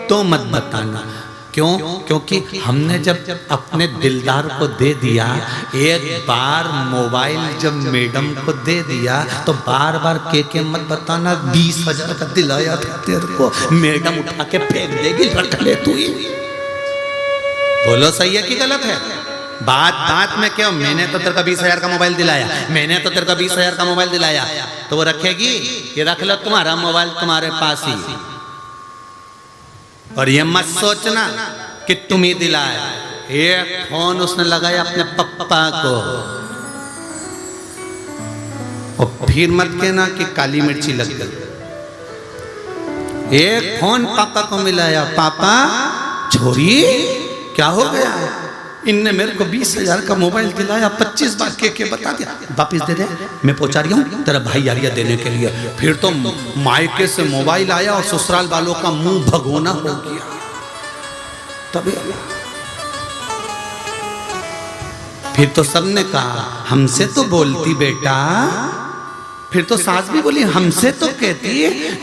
तो मत बताना। क्यों? क्योंकि हमने जब अपने दिलदार को दे दिया, एक बार मोबाइल जब मैडम को दे दिया तो बार बार के मत बताना 20,000 का दिलाया था तेरे को, मैडम उठा के फेंक देगी, रख ले तू ही। बोलो सही है कि गलत है? बात बात में क्यों, मैंने तो तेरे को 20,000 का मोबाइल दिलाया, मैंने तो तेरे को 20,000 का मोबाइल दिलाया, तो वो रखेगी कि रख लो तुम्हारा मोबाइल तुम्हारे पास ही। और ये मत सोचना कि तुम ही दिलाया, एक फोन उसने लगाया अपने पप्पा को, और फिर मत कहना कि काली मिर्ची लग गई। एक फोन पापा को मिलाया, पापा छोरी क्या हो गया, इनने मेरे को 20,000 का मोबाइल दिलाया, 25 बार के बता दिया, वापिस दे दे, मैं पहुंचा रही हूँ, तेरा भाई आ रहा देने के लिए। फिर तो मायके से मोबाइल आया और ससुराल वालों का मुंह भगोना हो गया। तभी फिर तो सबने कहा हमसे तो बोलती बेटा, फिर तो सास भी बोली हमसे तो कहती,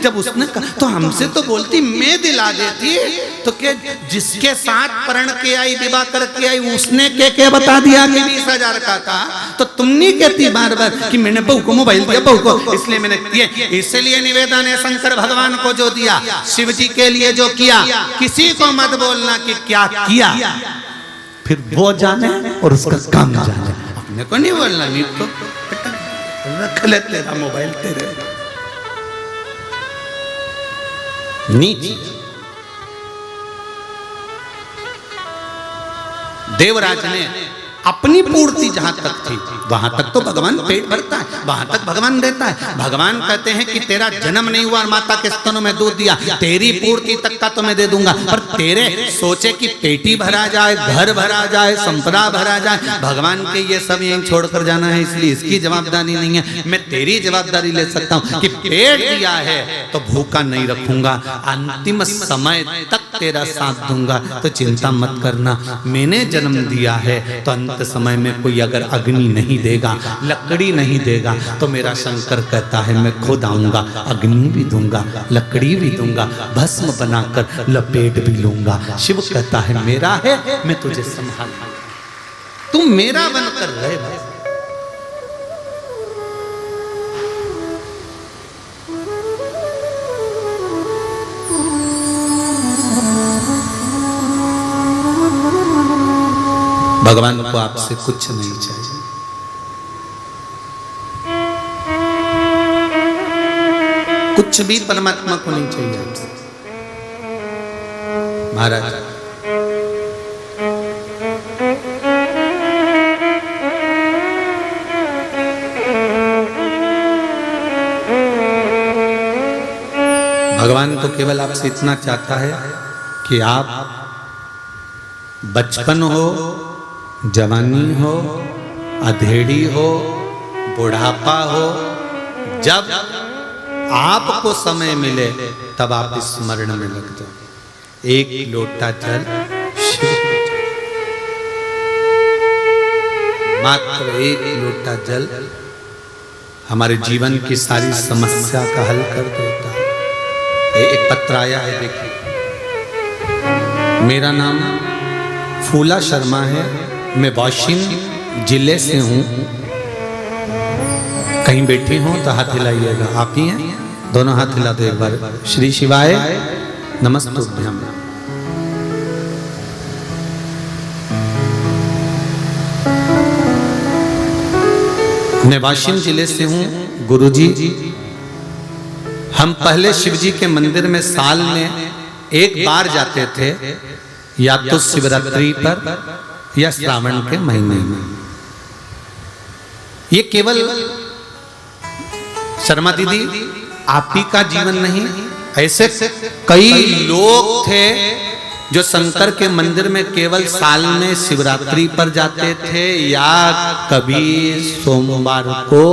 जब उसने कहा तो हमसे तो बोलती, मैं दिला देती, तो क्या जिसके साथ प्रण के आई, विवाह करके आई, उसने क्या बता दिया कि 20,000 का था, तो तुम नहीं कहती बार बार कि मैंने बहू को मोबाइल दिया, बहू को इसलिए मैंने दिया। इसलिए निवेदन है शंकर भगवान को जो दिया, शिव जी के लिए जो किया, किसी को मत बोलना कि क्या किया, फिर वो जाने और उसका काम जाने, अपने को नहीं बोलना। नहीं तो रख ले तेरा मोबाइल तेरे नीचे। देवराज ने अपनी पूर्ति जहां तक थी वहां तक तो भगवान पेट भरता है, वहां तक भगवान देता है। भगवान कहते हैं कि तेरा जन्म नहीं हुआ, माता के स्तनों में दूध दिया, तेरी पूर्ति तक का तो मैं दे दूंगा, पर तेरे सोचे कि पेटी भरा जाए, घर भरा जाए, संपदा भरा जाए, भगवान के ये सब यहीं छोड़कर जाना है, इसलिए इसकी जवाबदारी नहीं है। मैं तेरी जवाबदारी ले सकता हूं कि पेट दिया है तो भूखा नहीं रखूंगा, अंतिम समय तक तेरा साथ दूंगा, तो चिंता मत करना। मैंने जन्म दिया है तो अंत समय में कोई अगर अग्नि नहीं देगा, लकड़ी नहीं देगा, तो मेरा शंकर कहता है मैं खुद आऊंगा, अग्नि भी दूंगा, लकड़ी भी दूंगा, भस्म बनाकर लपेट भी लूंगा। शिव कहता है मेरा है, मैं तुझे संभाल, तू मेरा बनकर रहे बस। भगवान को आपसे कुछ नहीं चाहिए, कुछ भी परमात्मा को नहीं चाहिए आपसे। महाराज भगवान तो केवल आपसे इतना चाहता है कि आप बचपन हो, जवानी हो, अधेड़ी हो, बुढ़ापा हो, जब आपको समय मिले तब आप स्मरण में लग जाओ। एक लोटा जल शिव, मात्र एक लोटा जल हमारे जीवन की सारी समस्या का हल कर देता है। एक पत्र आया है, देखिए, मेरा नाम फूला शर्मा है, मैं वाशिम जिले से हूँ, कहीं बैठी हूँ तो हाथ हिलाइएगा। आप ही हैं? दोनों हाथ हिला दो एक बार। श्री शिवाय नमस्तुभ्यम। मैं वाशिम जिले से हूँ गुरुजी। हम पहले शिव जी के मंदिर में साल में एक बार जाते थे, या तो शिवरात्रि पर या श्रावण के महीने में। ये केवल शर्मा दीदी आप ही का जीवन नहीं, ऐसे कई लोग थे जो शंकर के मंदिर में केवल साल में शिवरात्रि पर जाते थे, या कभी सोमवार को,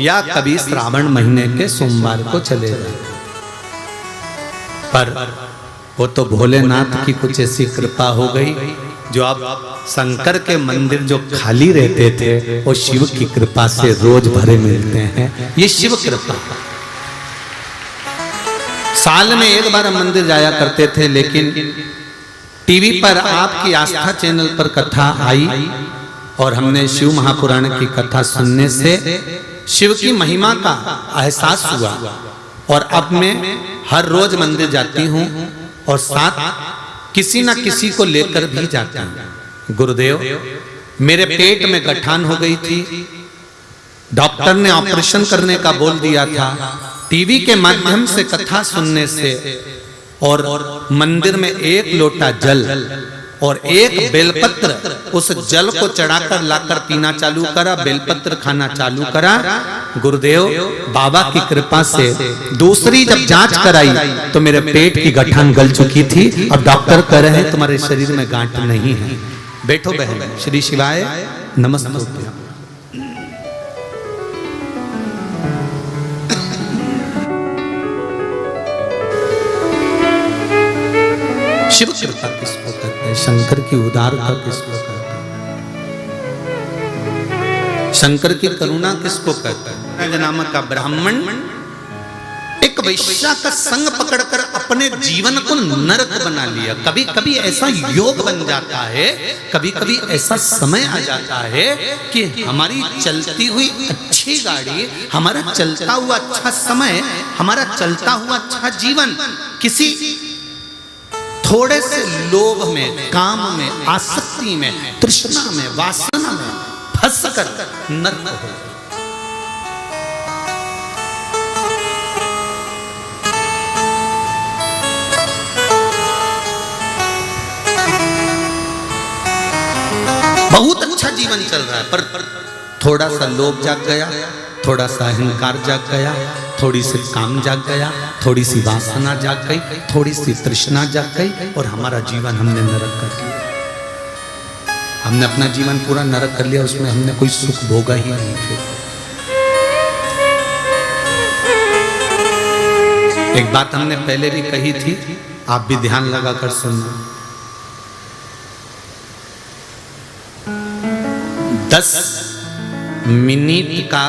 या कभी श्रावण महीने के सोमवार को चले जाते। पर वो तो भोलेनाथ की कुछ ऐसी कृपा हो गई जो अब शंकर के मंदिर जो खाली रहते थे वो शिव की कृपा से रोज भरे मिलते हैं। ये शिव कृपा। साल में एक बार हम मंदिर जाया करते थे, लेकिन टीवी पर आपकी आस्था चैनल पर कथा आई और हमने शिव महापुराण की कथा सुनने से शिव की महिमा का एहसास हुआ। और अब मैं हर रोज मंदिर जाती हूँ और साथ किसी ना किसी को लेकर भी जाता हूँ। गुरुदेव, मेरे पेट में गठान हो गई थी, डॉक्टर ने ऑपरेशन करने का बोल दिया था। टीवी के माध्यम से कथा सुनने से और मंदिर में एक लोटा जल और एक बेलपत्र, उस जल को चढ़ाकर लाकर पीना चालू करा, बेलपत्र खाना चालू करा। गुरुदेव, बाबा की कृपा से दूसरी जब जांच कराई तो मेरे पेट की गठान गल चुकी थी। अब डॉक्टर कह रहे हैं तुम्हारे शरीर में गांठ नहीं है। बैठो बहन। श्री शिवाय नमस्ते। शिव कृपा किसको कहते हैं? शंकर की उदारता किसको कहते हैं? शंकर की करुणा किसको कहते हैं? नामक का ब्राह्मण एक वैश्या का संग पकड़कर अपने जीवन को नरक बना लिया। कभी कभी ऐसा योग बन जाता है, कभी कभी ऐसा समय आ जाता है कि हमारी चलती हुई अच्छी गाड़ी, हमारा चलता हुआ अच्छा समय, हमारा चलता हुआ अच्छा जीवन किसी थोड़े से लोभ में, काम में, आसक्ति में, तृष्णा में, वासना में फंसकर नरक हो। बहुत अच्छा जीवन चल रहा है, पर थोड़ा सा लोभ जाग गया, थोड़ा सा अहंकार जाग गया, थोड़ी सी काम जाग गया, थोड़ी सी वासना जाग गई, थोड़ी सी तृष्णा जाग गई और हमारा जीवन हमने नरक कर लिया। हमने अपना जीवन पूरा नरक कर लिया, उसमें हमने कोई सुख भोगा ही नहीं। फिर एक बात हमने पहले भी कही थी, आप भी ध्यान लगाकर सुनना। 10 मिनट का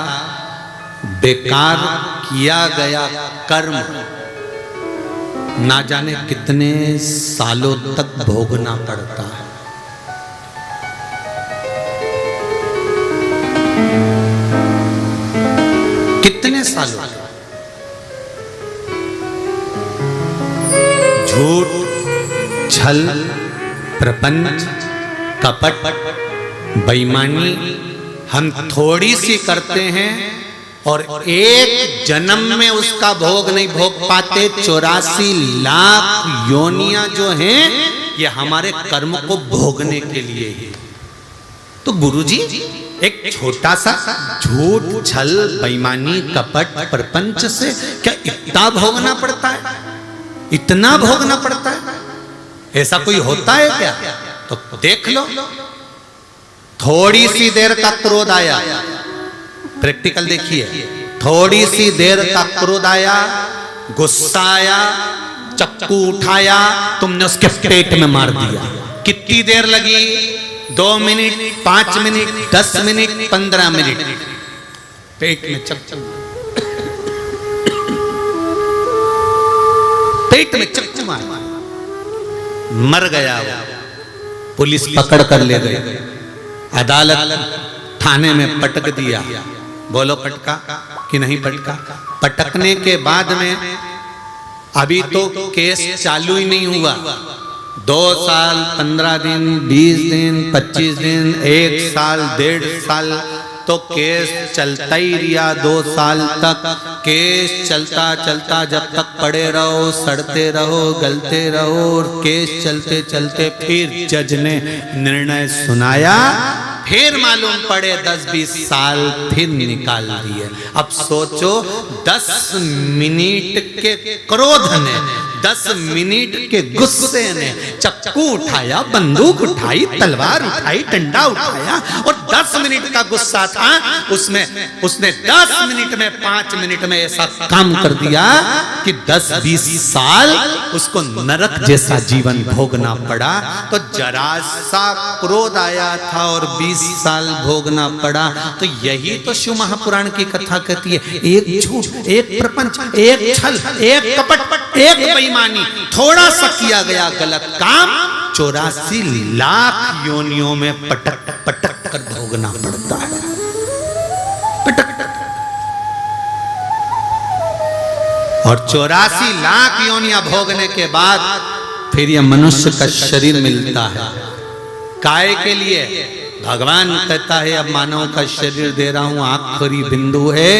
बेकार किया गया कर्म ना जाने कितने सालों तक भोगना पड़ता है। कितने सालों? झूठ, छल, प्रपंच, कपट, बेईमानी हम थोड़ी सी करते हैं और एक जन्म में उसका भोग नहीं भोग पाते। 84 लाख योनियां जो हैं ये हमारे कर्म को भोगने के लिए ही। तो गुरुजी, एक छोटा सा झूठ, छल, बेईमानी, कपट, प्रपंच से क्या इतना भोगना पड़ता है? इतना भोगना पड़ता है? ऐसा कोई होता है क्या? तो देख लो, थोड़ी सी देर का क्रोध आया, प्रैक्टिकल देखिए, थोड़ी सी देर का क्रोध आया, गुस्सा आया, चक्कू उठाया, तुमने उसके पेट में मार दिया। कितनी देर लगी? 2 मिनट, 5 मिनट, 10 मिनट, 15 मिनट, पेट में चक्कू, पेट में चक्कू मार, मर गया वो। पुलिस पकड़ कर ले गई, अदालत थाने में पटक दिया। बोलो पटका कि नहीं पटका? पटकने के बाद में अभी तो केस चालू ही नहीं हुआ। 2 साल, 15 दिन, 20 दिन, 25 दिन, 1 साल, 1.5 साल तो केस चलता ही रहा। 2 साल तक केस चलता चलता जब तक पड़े रहो, सड़ते रहो, गलते रहो, और केस चलते चलते फिर जज ने निर्णय सुनाया, फिर मालूम पड़े 10-20 साल फिर निकाल दिए। अब सोचो, 10 मिनट के क्रोध ने 10 मिनट के गुस्से ने चक्कू उठाया, बंदूक उठाई, तलवार उठाई, डंडा उठाया और 10 मिनट का गुस्सा था उसने 10 मिनट में 5 मिनट में ऐसा काम कर दिया कि 10-20 साल उसको नरक जैसा जीवन भोगना पड़ा। तो जरा सा क्रोध आया था और 20 साल भोगना पड़ा। तो यही तो शिव महापुराण की कथा कहती है, एक झूठ, एक प्रपंच, एक छल, एक कपट, एक बेईमानी, थोड़ा सा किया गया गलत काम 84 लाख योनियों में पटक पटक कर भोगना पड़ता है। पटक और 84 लाख योनियां भोगने के बाद फिर यह मनुष्य का शरीर मिलता है। काय के लिए? भगवान कहता है अब मानव का शरीर दे रहा हूं, आखिरी बिंदु है,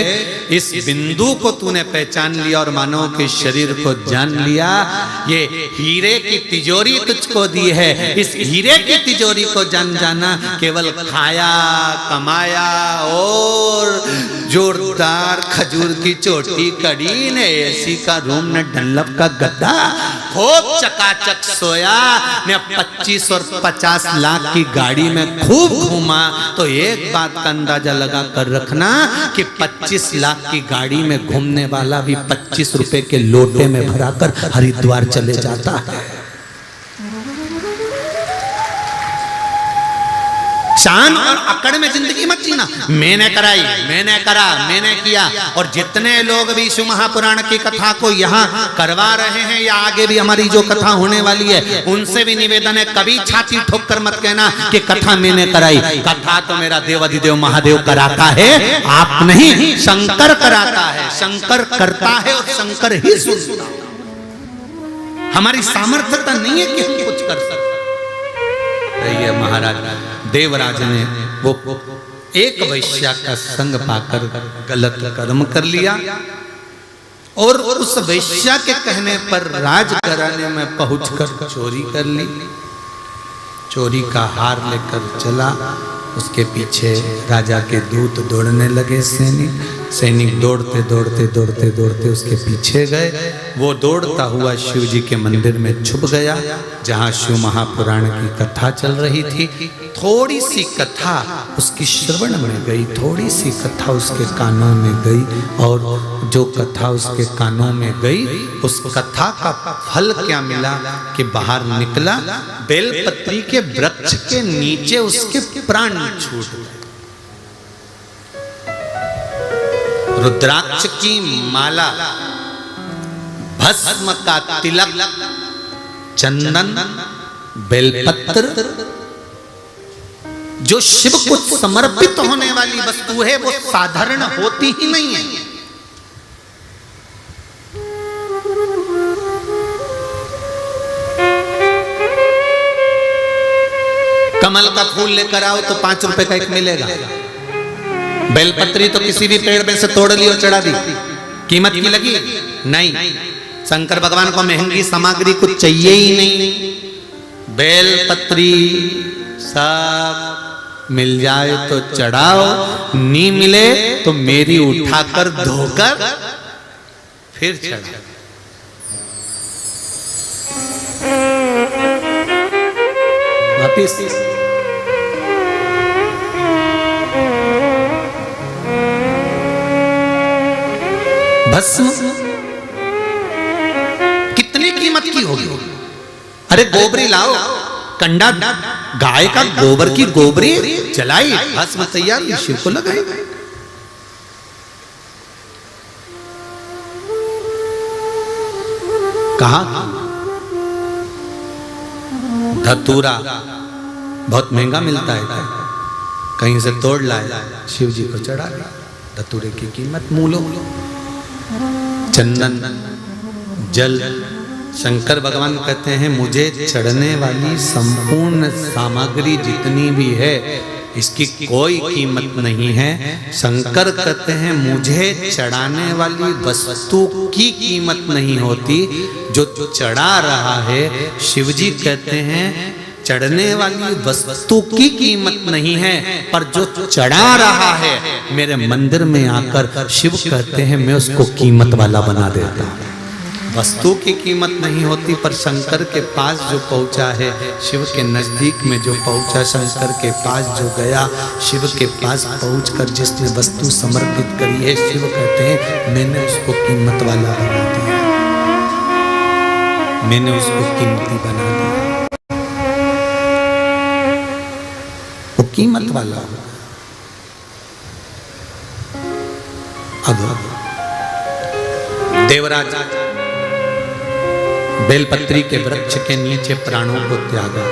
इस बिंदु को तूने पहचान लिया और मानव के शरीर को जान लिया, ये हीरे की तिजोरी तुझको दी है, इस हीरे की तिजोरी को जान जाना, केवल खाया कमाया और जोरदार खजूर की चोटी कड़ी ने एसी का रूम ने डनलप का गद्दा, खूब चकाचक सोया ने 25 और 50 लाख की गाड़ी में खूब घूमा। तो एक बात का अंदाजा लगा कर रखना कि 25 लाख की गाड़ी में घूमने वाला भी 25 रुपए के लोटे में भराकर हरिद्वार चले जाता है। शान और अकड़ में जिंदगी मत जीना, मैंने कराई, मैंने करा, मैंने किया। और जितने लोग भी शिव महापुराण की कथा को यहाँ करवा रहे हैं या आगे भी हमारी जो कथा होने वाली है उनसे भी निवेदन है, कभी छाती ठोक कर मत कहना कि कथा मैंने कराई। कथा तो मेरा देवाधिदेव महादेव कराता है, आप नहीं, शंकर कराता है, शंकर करता है और शंकर ही सुनता है। हमारी सामर्थ्यता नहीं है कि हम कुछ कर सकते। महाराज देवराज ने वो एक वैश्या का संग पाकर गलत कर्म कर लिया और उस वैश्या के कहने पर राजघराने में पहुंचकर चोरी कर ली। चोरी का हार लेकर चला, उसके पीछे राजा के दूत दौड़ने लगे। सैनिक दौड़ते दौड़ते दौड़ते दौड़ते उसके पीछे गए। वो दौड़ता हुआ शिव जी के मंदिर में छुप गया जहाँ शिव महापुराण की कथा चल रही थी। थोड़ी सी कथा उसकी श्रवण में गई, थोड़ी सी कथा उसके कानों में गई और जो कथा उसके कानों में गई उस कथा का फल क्या मिला कि बाहर निकला, बेलपत्री के वृक्ष के नीचे उसके प्राण छूट गए। रुद्राक्ष की माला, भस्म का तिलक, चंदन, बेलपत्र, जो शिव को समर्पित होने वाली वस्तु है वो साधारण होती ही नहीं है। कमल का फूल लेकर आओ तो 5 रुपए का एक मिलेगा। बेलपत्री तो किसी भी पेड़ में से तोड़ ली और चढ़ा दी, कीमत की लगी नहीं। शंकर भगवान को महंगी सामग्री कुछ चाहिए ही नहीं। बेलपत्री सब मिल जाए तो चढ़ाओ, नहीं मिले तो मेरी उठाकर धोकर फिर चढ़ाओ। वापिस भस्म कितनी कीमत की होगी? अरे गोबरी लाओ, कंडा गाय का गोबर की गोबरी जलाई, भस्म तैयार, शिव को लगाई। कहा धतूरा बहुत महंगा मिलता है, कहीं से तोड़ लाए, शिव जी को चढ़ा दिया। धतूरे की कीमत मूलो। चंदन, जल, शंकर भगवान कहते हैं मुझे चढ़ने वाली संपूर्ण सामग्री जितनी भी है इसकी कोई कीमत नहीं है। शंकर कहते हैं मुझे चढ़ाने वाली वस्तु की कीमत नहीं होती, जो चढ़ा रहा है। शिवजी कहते हैं चढ़ने वाली वस्तु की कीमत नहीं है, पर जो चढ़ा रहा है मेरे मंदिर में आकर शिव कहते हैं मैं उसको कीमत वाला बना देता हूं। वस्तु की कीमत नहीं होती, पर शंकर के पास जो पहुंचा है, शिव के नजदीक में जो पहुंचा, शंकर के पास जो गया, शिव के पास पहुंचकर जिसने वस्तु समर्पित करी है, शिव कहते हैं मैंने उसको कीमत वाला बना दिया, मैंने उसको कीमती बना दिया, वो कीमत वाला हो। अब देवराज बेलपत्री के वृक्ष के नीचे प्राणों को त्यागा।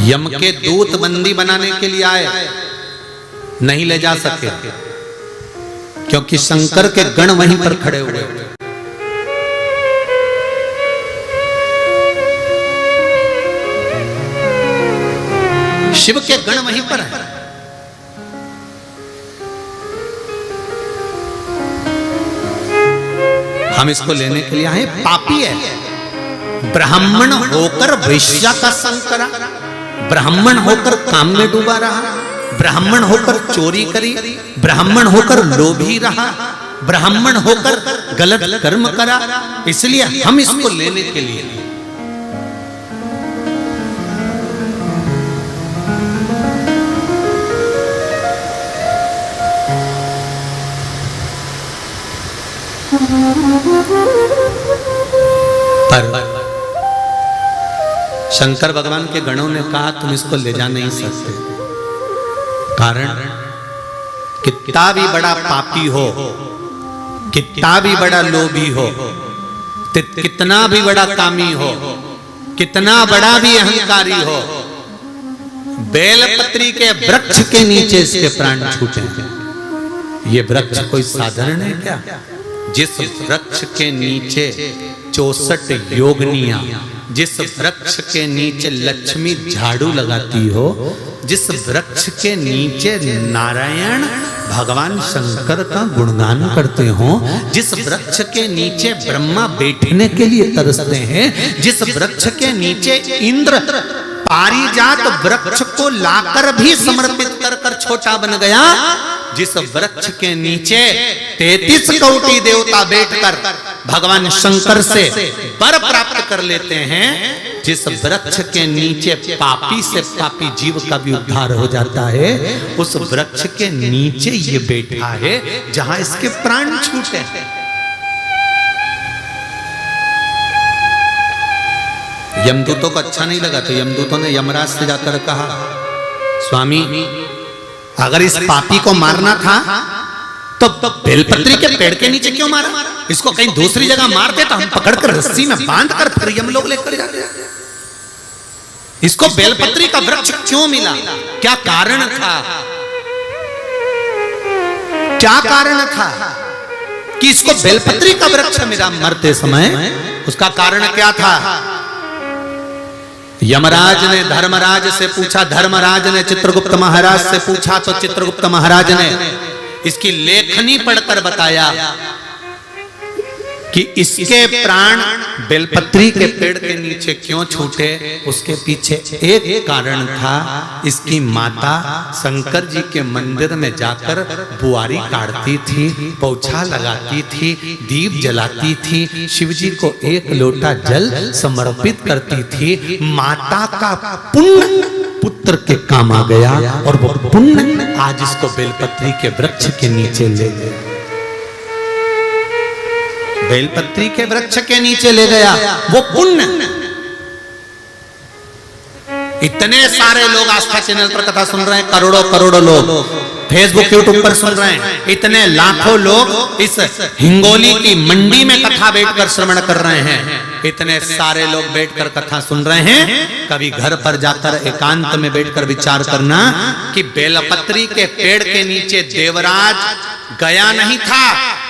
यम के दूत बंदी बनाने के लिए आए, नहीं ले जा सके क्योंकि शंकर के गण वहीं पर खड़े हुए। शिव के गण वहीं पर है। हम इसको लेने के लिए आए, पापी है, ब्राह्मण होकर वैश्या का संग करा, ब्राह्मण होकर काम में डूबा रहा, ब्राह्मण होकर चोरी करी, ब्राह्मण होकर लोभी रहा, ब्राह्मण होकर गलत कर्म करा, इसलिए हम इसको लेने के लिए। पर शंकर भगवान के गणों ने कहा तुम इसको ले जा नहीं सकते, कारण कितना भी बड़ा पापी हो, कितना भी बड़ा लोभी हो, कितना भी बड़ा कामी हो, कितना बड़ा भी अहंकारी हो, बेलपत्री के वृक्ष के नीचे इसके प्राण छूटे। ये वृक्ष कोई साधारण है क्या? जिस वृक्ष के नीचे 64 योगनियां, जिस वृक्ष के नीचे लक्ष्मी झाड़ू लगाती हो, जिस वृक्ष के नीचे नारायण भगवान शंकर का गुणगान करते हो, जिस वृक्ष के नीचे ब्रह्मा बैठने के लिए तरसते हैं, जिस वृक्ष के नीचे इंद्र पारिजात वृक्ष को लाकर भी समर्पित कर कर छोटा बन गया, जिस वृक्ष के नीचे 33 कोटि देवता बैठकर भगवान शंकर से वर प्राप्त कर लेते हैं, जिस वृक्ष के नीचे पापी से पापी जीव का भी उद्धार हो जाता है, उस वृक्ष के नीचे ये बैठा है जहां इसके प्राण छूटे हैं। यमदूतों को अच्छा नहीं लगा तो यमदूतों ने यमराज से जाकर कहा, स्वामी अगर इस पापी को मारना था तो बेलपत्री के पेड़ के नीचे क्यों मारा? इसको कहीं दूसरी जगह मारते तो हम पकड़कर रस्सी में बांध कर फिर यम लोग लेकर जाते। इसको बेलपत्री का वृक्ष क्यों मिला? क्या कारण था? क्या कारण था कि इसको बेलपत्री का वृक्ष मिला मरते समय? उसका कारण क्या था? यमराज ने धर्मराज से पूछा, धर्मराज ने चित्रगुप्त महाराज से पूछा, तो चित्रगुप्त महाराज ने इसकी लेखनी पढ़कर बताया कि इसके प्राण बेलपत्री के पेड़ के नीचे क्यों छूटे। उसके पीछे एक कारण था, इसकी माता शंकर जी के मंदिर में जाकर बुआरी काटती थी, पोछा लगाती थी, दीप जलाती थी, शिव जी को एक लोटा जल समर्पित करती थी। माता का पुण्य पुत्र के काम आ गया और वो पुण्य आज इसको बेलपत्री के वृक्ष के नीचे ले गया, बेलपत्री के वृक्ष के नीचे ले गया वो पुण्य। इतने सारे लोग आस्था चैनल पर कथा सुन रहे हैं, करोड़ों करोड़ों लोग फेसबुक यूट्यूब पर सुन रहे हैं, इतने लाखों लोग इस हिंगोली की मंडी में कथा बैठकर श्रवण कर रहे हैं, इतने सारे लोग बैठकर कथा सुन रहे हैं। कभी घर पर जाकर एकांत में बैठकर विचार करना कि बेलपत्री के पेड़ के नीचे देवराज गया नहीं था,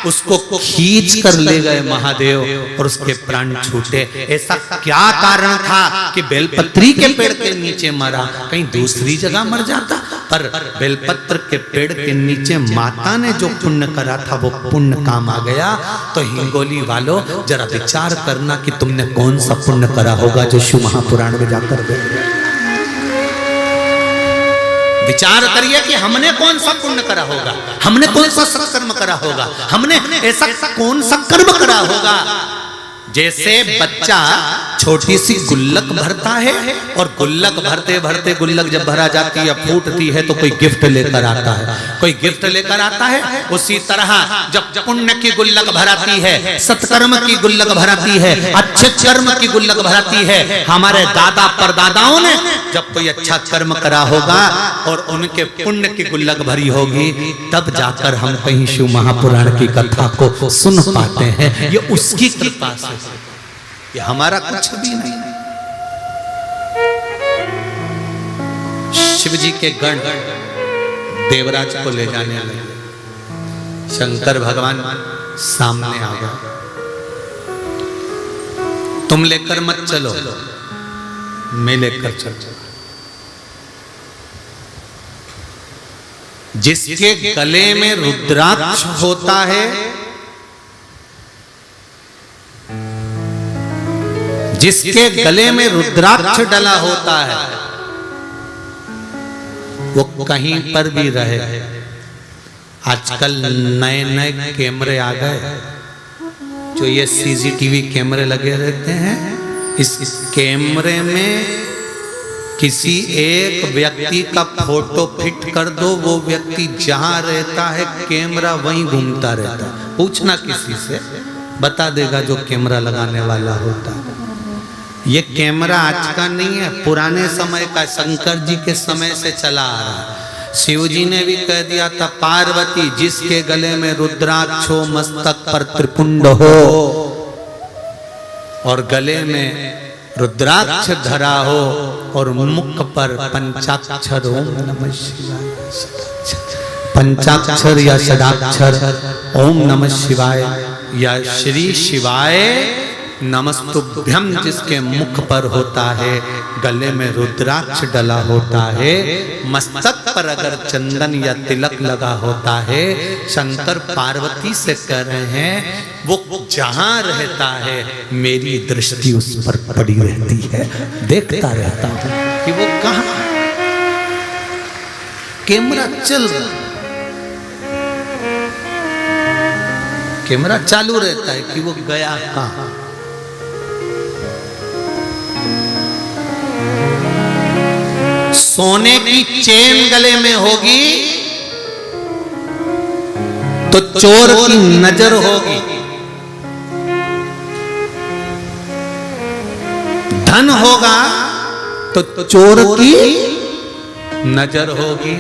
उसको खींच कर ले गए महादेव और उसके प्राण छूटे। ऐसा क्या कारण था कि बेलपत्री के पेड़ के नीचे मरा? कहीं दूसरी जगह मर जाता, पर बेलपत्र के पेड़ के नीचे माता ने जो पुण्य करा था वो पुण्य काम आ गया। तो हिंगोली वालों जरा विचार करना कि तुमने कौन सा पुण्य करा होगा जो शिव महापुराण में जाकर विचार करिए कि हमने कौन सा पुण्य करा होगा, हमने कौन सा सत्कर्म करा होगा, हमने ऐसा कौन सा कर्म करा होगा। जैसे बच्चा छोटी सी गुल्लक भरता है और गुल्लक भरते भरते गुल्लक जब भरा जाती है फूटती है तो कोई गिफ्ट लेकर आता है, कोई गिफ्ट लेकर आता है। उसी तरह जब पुण्य की गुल्लक भराती है, सत्कर्म की गुल्लक भराती है, अच्छे कर्म की गुल्लक भराती है। हमारे दादा परदादाओं ने जब कोई अच्छा कर्म करा होगा और उनके पुण्य की गुल्लक भरी होगी, तब जाकर हम कहीं शिव महापुराण की कथा को सुन पाते हैं। ये उसकी कृपा से, ये हमारा कुछ भी नहीं। शिव जी के गण देवराज को ले जाने लगे। शंकर भगवान सामने आ गए, तुम लेकर मत चलो, मैं लेकर चलो। जिसके गले में रुद्राक्ष होता है, जिसके गले में रुद्राक्ष डला होता है, वो कहीं पर भी रहे। आजकल नए नए कैमरे आ गए, जो ये सीसीटीवी कैमरे लगे रहते हैं। इस कैमरे में किसी एक व्यक्ति का फोटो फिट कर दो, वो व्यक्ति जहां रहता है कैमरा वहीं घूमता रहता है। पूछना किसी से, बता देगा जो कैमरा लगाने वाला होता है। ये कैमरा आज का नहीं है, पुराने समय का, शंकर जी के समय से चला आ रहा है। शिव जी ने भी कह दिया था, पार्वती जिसके गले में रुद्राक्ष हो, मस्तक पर त्रिपुंड हो और गले में रुद्राक्ष धरा हो और मुख पर पंचाक्षर ओम नमः शिवाय, पंचाक्षर या षडाक्षर ओम नमः शिवाय या श्री शिवाय नमस्तुभ्यम जिसके मुख पर होता है, गले में रुद्राक्ष डला होता है, मस्तक पर अगर चंदन या तिलक लगा होता है, शंकर पार्वती से कह रहे हैं वो जहां रहता है मेरी दृष्टि उस पर पड़ी रहती है, देखता रहता हूं कि वो कहां। कैमरा चल रहा, कैमरा चालू रहता है कि वो गया कहां। सोने की चेन गले में होगी तो चोर की नजर होगी, धन होगा तो चोर की नजर होगी,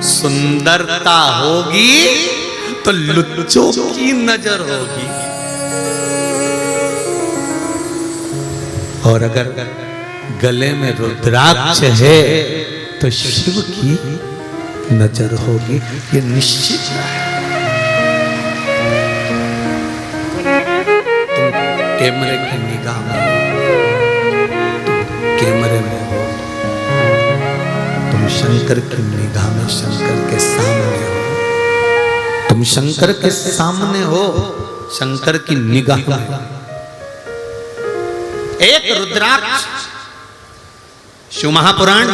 सुंदरता होगी तो लुच्चों की नजर होगी, और अगर गले में रुद्राक्ष है तो शिव की नजर होगी। ये निश्चित है। तुम कैमरे की निगाह में हो, तुम कैमरे में हो, तुम शंकर की निगाह में, शंकर के सामने हो, तुम शंकर के सामने हो, शंकर की निगाह में। एक रुद्राक्ष, शिव महापुराण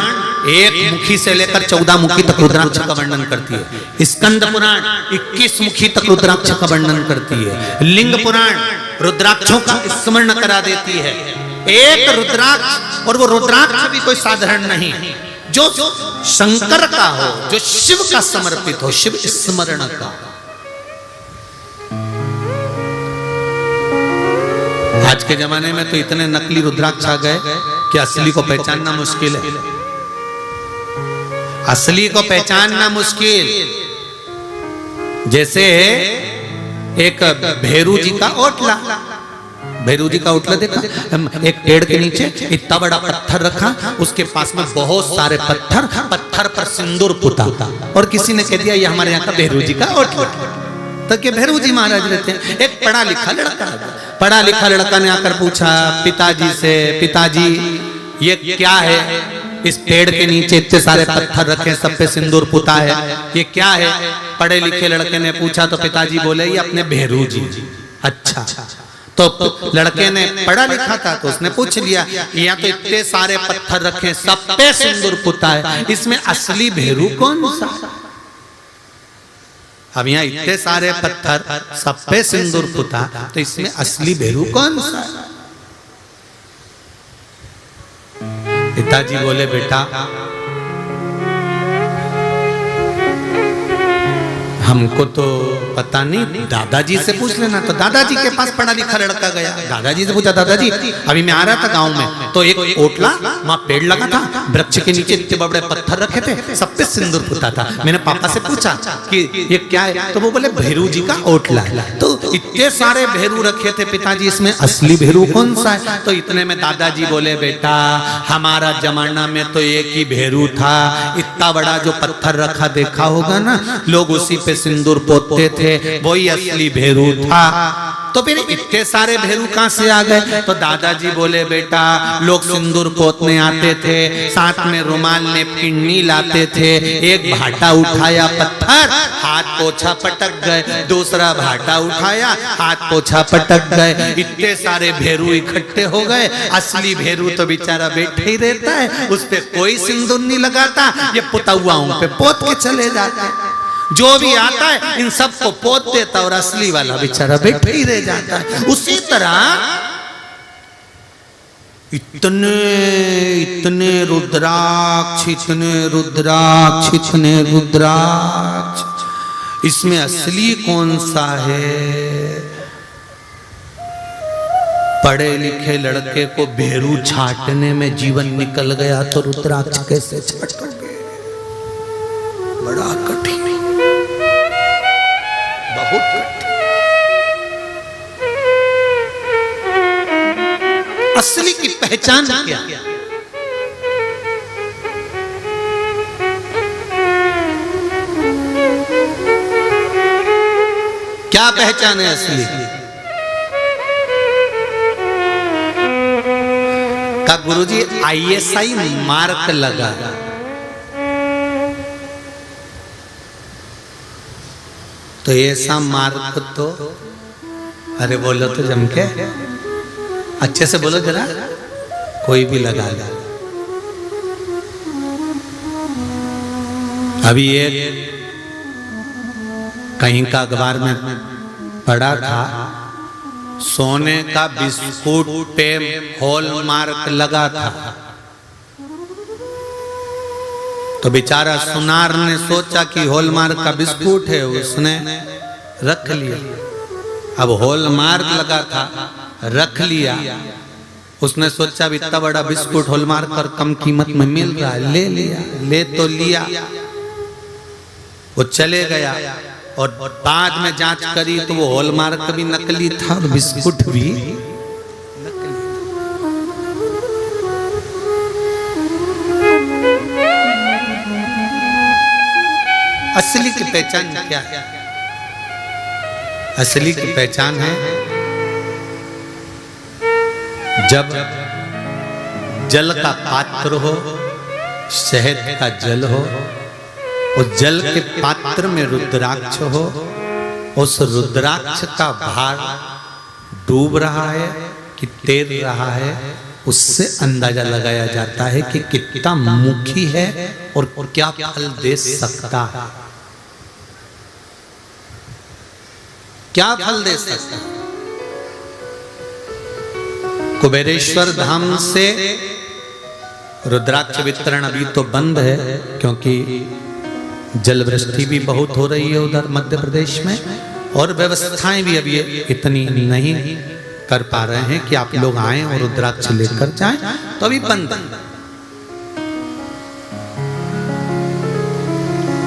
एक मुखी से लेकर 14 मुखी तक रुद्राक्ष का वर्णन करती है। स्कंद पुराण 21 मुखी तक रुद्राक्ष का वर्णन करती है। लिंग पुराण रुद्राक्षों का स्मरण करा देती है। एक रुद्राक्ष, और वो रुद्राक्ष भी कोई साधारण नहीं, जो शंकर का हो, जो शिव का समर्पित हो, शिव स्मरण का। आज के जमाने में तो इतने नकली रुद्राक्ष आ गए कि असली को पहचानना मुश्किल है, असली को पहचानना मुश्किल। जैसे एक भैरू जी का ओटला, भैरू जी का ओटला देखा, एक पेड़ के नीचे इतना बड़ा पत्थर रखा, उसके पास में बहुत सारे पत्थर, पत्थर पर सिंदूर पुता, और किसी ने कह दिया ये हमारे यहाँ का भैरू जी का ओटला। तो के भैरू जी महाराज रहते हैं। एक पढ़ा लिखा लड़का, पढ़ा लिखा लड़का ने आकर पूछा पिताजी से, पिताजी ये क्या है, इस पेड़ के नीचे इतने सारे पत्थर रखे, सब पे सिंदूर पुता है, ये क्या है? पढ़े लिखे लड़के ने पूछा तो पिताजी बोले ये अपने भैरू जी। अच्छा, तो लड़के ने पढ़ा लिखा था तो उसने पूछ लिया यहाँ तो इतने सारे पत्थर रखे, सब पे सिंदूर पुता है, इसमें असली भेरू कौन सा? अब यहाँ इतने सारे पत्थर सब पे सिंदूर पुता, तो इसमें असली भेरू कौन सा? पिताजी बोले बेटा हमको तो पता नहीं, दादाजी से पूछ लेना। तो दादाजी के पास पढ़ा लिखा लड़का गया, दादाजी से पूछा, दादाजी अभी मैं आ रहा था गांव में तो एक ओटला वहां पेड़ लगा था, वृक्ष के नीचे इतने बड़े पत्थर रखे थे, सब पे सिंदूर पुता था। मैंने पापा से पूछा कि ये क्या है, तो वो बोले भेरू जी का ओटला है। तो इतने सारे भेरू रखे थे पिताजी, इसमें असली भेरू कौन सा है? तो इतने में दादाजी बोले बेटा हमारा जमाना में तो एक ही भेरू था, इतना बड़ा जो पत्थर रखा देखा होगा ना, लोग उसी पे सिंदूर पोतते थे, वही असली भेरू था। तो फिर इतने सारे भेरू कहां से आ गए? तो दादाजी बोले बेटा लोग सिंदूर पोतने आते थे, साथ में रुमाल ने पिन्नी लाते थे, एक भाटा उठाया पत्थर, हाथ पोछा पटक गए, दूसरा भाटा उठाया, हाथ पोछा पटक गए, इतने सारे भेरू इकट्ठे हो गए। असली भेरू तो बेचारा बैठे ही रहता है, उस पे कोई सिंदूर नहीं लगाता, ये पुतौआओं पे पोत के चले जाते हैं। जो भी आता है इन सबको पोत देता और असली वाला बेचारा बैठे ही रह जाता है। उसी तरह इतने इतने रुद्राक्ष, इतने रुद्राक्ष, इतने रुद्राक्ष, इसमें असली कौन सा है? पढ़े लिखे लड़के को भेरू छाटने में जीवन निकल गया तो रुद्राक्ष कैसे छाटोगे? बड़ा कठिन, बहुत कठिन। असली की पहचान क्या? क्या पहचान है असली की? का गुरुजी ISI मार्क लगा, तो ऐसा मार्क तो, अरे बोलो तो जम के, अच्छे से बोलो जरा, कोई भी लगा ले। अभी एक कहीं का अखबार में पढ़ा था, सोने का बिस्कुट पे हॉलमार्क लगा था, तो बेचारा सुनार ने सोचा कि हॉलमार्क का बिस्कुट है, उसने रख लिया। अब हॉलमार्क लगा था, रख लिया, उसने सोचा भी इतना बड़ा बिस्कुट हॉलमार्क और कम कीमत में मिल रहा है, ले लिया। ले तो लिया, वो चले गया और बाद में जांच करी तो वो हॉलमार्क भी नकली था और बिस्कुट भी नकली। असली की पहचान क्या है? असली की पहचान है जब जल का पात्र हो, शहद का जल हो, और जल के पात्र में रुद्राक्ष हो, उस रुद्राक्ष का भार डूब रहा है कि तैर रहा है, उससे अंदाजा लगाया जाता है कि कितना मुखी है और क्या फल दे सकता है, क्या फल दे सकता है। कुबेरेश्वर धाम से रुद्राक्ष वितरण अभी तो बंद है, क्योंकि जल वृष्टि भी बहुत हो रही है उधर मध्य प्रदेश में, और व्यवस्थाएं भी अभी इतनी नहीं कर पा रहे हैं कि आप लोग आएं और रुद्राक्ष लेकर जाएं, तो अभी बंद।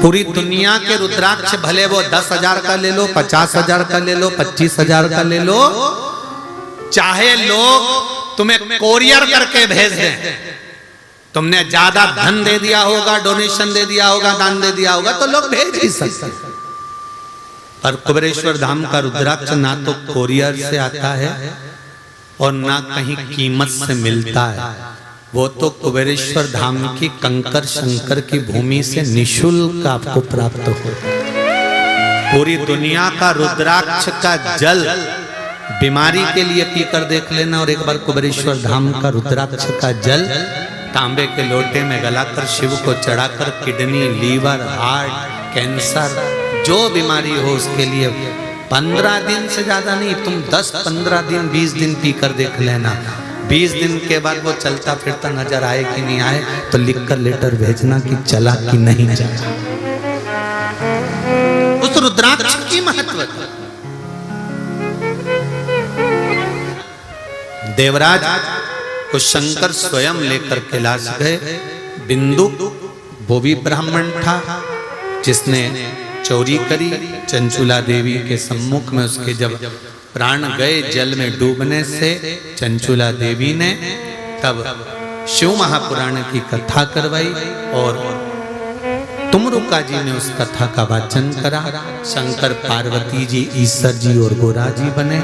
पूरी दुनिया के रुद्राक्ष भले वो 10,000 का ले लो, 50,000 का ले लो, 25,000 का ले लो, चाहे लोग तुम्हें कोरियर करके भेज दें, तुमने ज्यादा धन दे दिया होगा, डोनेशन दे दिया होगा, दान दे दिया होगा, तो लोग भेज ही सकते। पर कुबेरेश्वर धाम का रुद्राक्ष ना तो कोरियर से आता है और ना कहीं कीमत से मिलता है, वो तो कुबेरेश्वर धाम की कंकर शंकर की भूमि से निशुल्क आपको प्राप्त होता है। पूरी दुनिया का रुद्राक्ष का जल बीमारी के लिए पीकर देख लेना। और एक बार कुबेरेश्वर धाम का रुद्राक्ष का जल तांबे के लोटे में गलाकर शिव को चढ़ाकर किडनी, लीवर, हार्ट, कैंसर, जो बीमारी हो उसके लिए 15 दिन से ज्यादा नहीं, तुम 10, 15 दिन, 20 दिन पीकर देख लेना। 20 दिन के बाद वो चलता फिरता नजर आए कि नहीं आए तो लिखकर लेटर भेजना कि चला कि नहीं चला। उस रुद्राक्ष की महत्व। देवराज को शंकर स्वयं लेकर कैलाश गए। बिंदु वो भी ब्राह्मण था जिसने चोरी करी चंचुला देवी के सम्मुख में। उसके जब प्राण गए जल में डूबने से चंचुला देवी ने तब शिव महापुराण की कथा करवाई और तुमरुका जी ने उस कथा का वाचन करा। शंकर, पार्वती जी, ईश्वर जी और गोरा जी बने।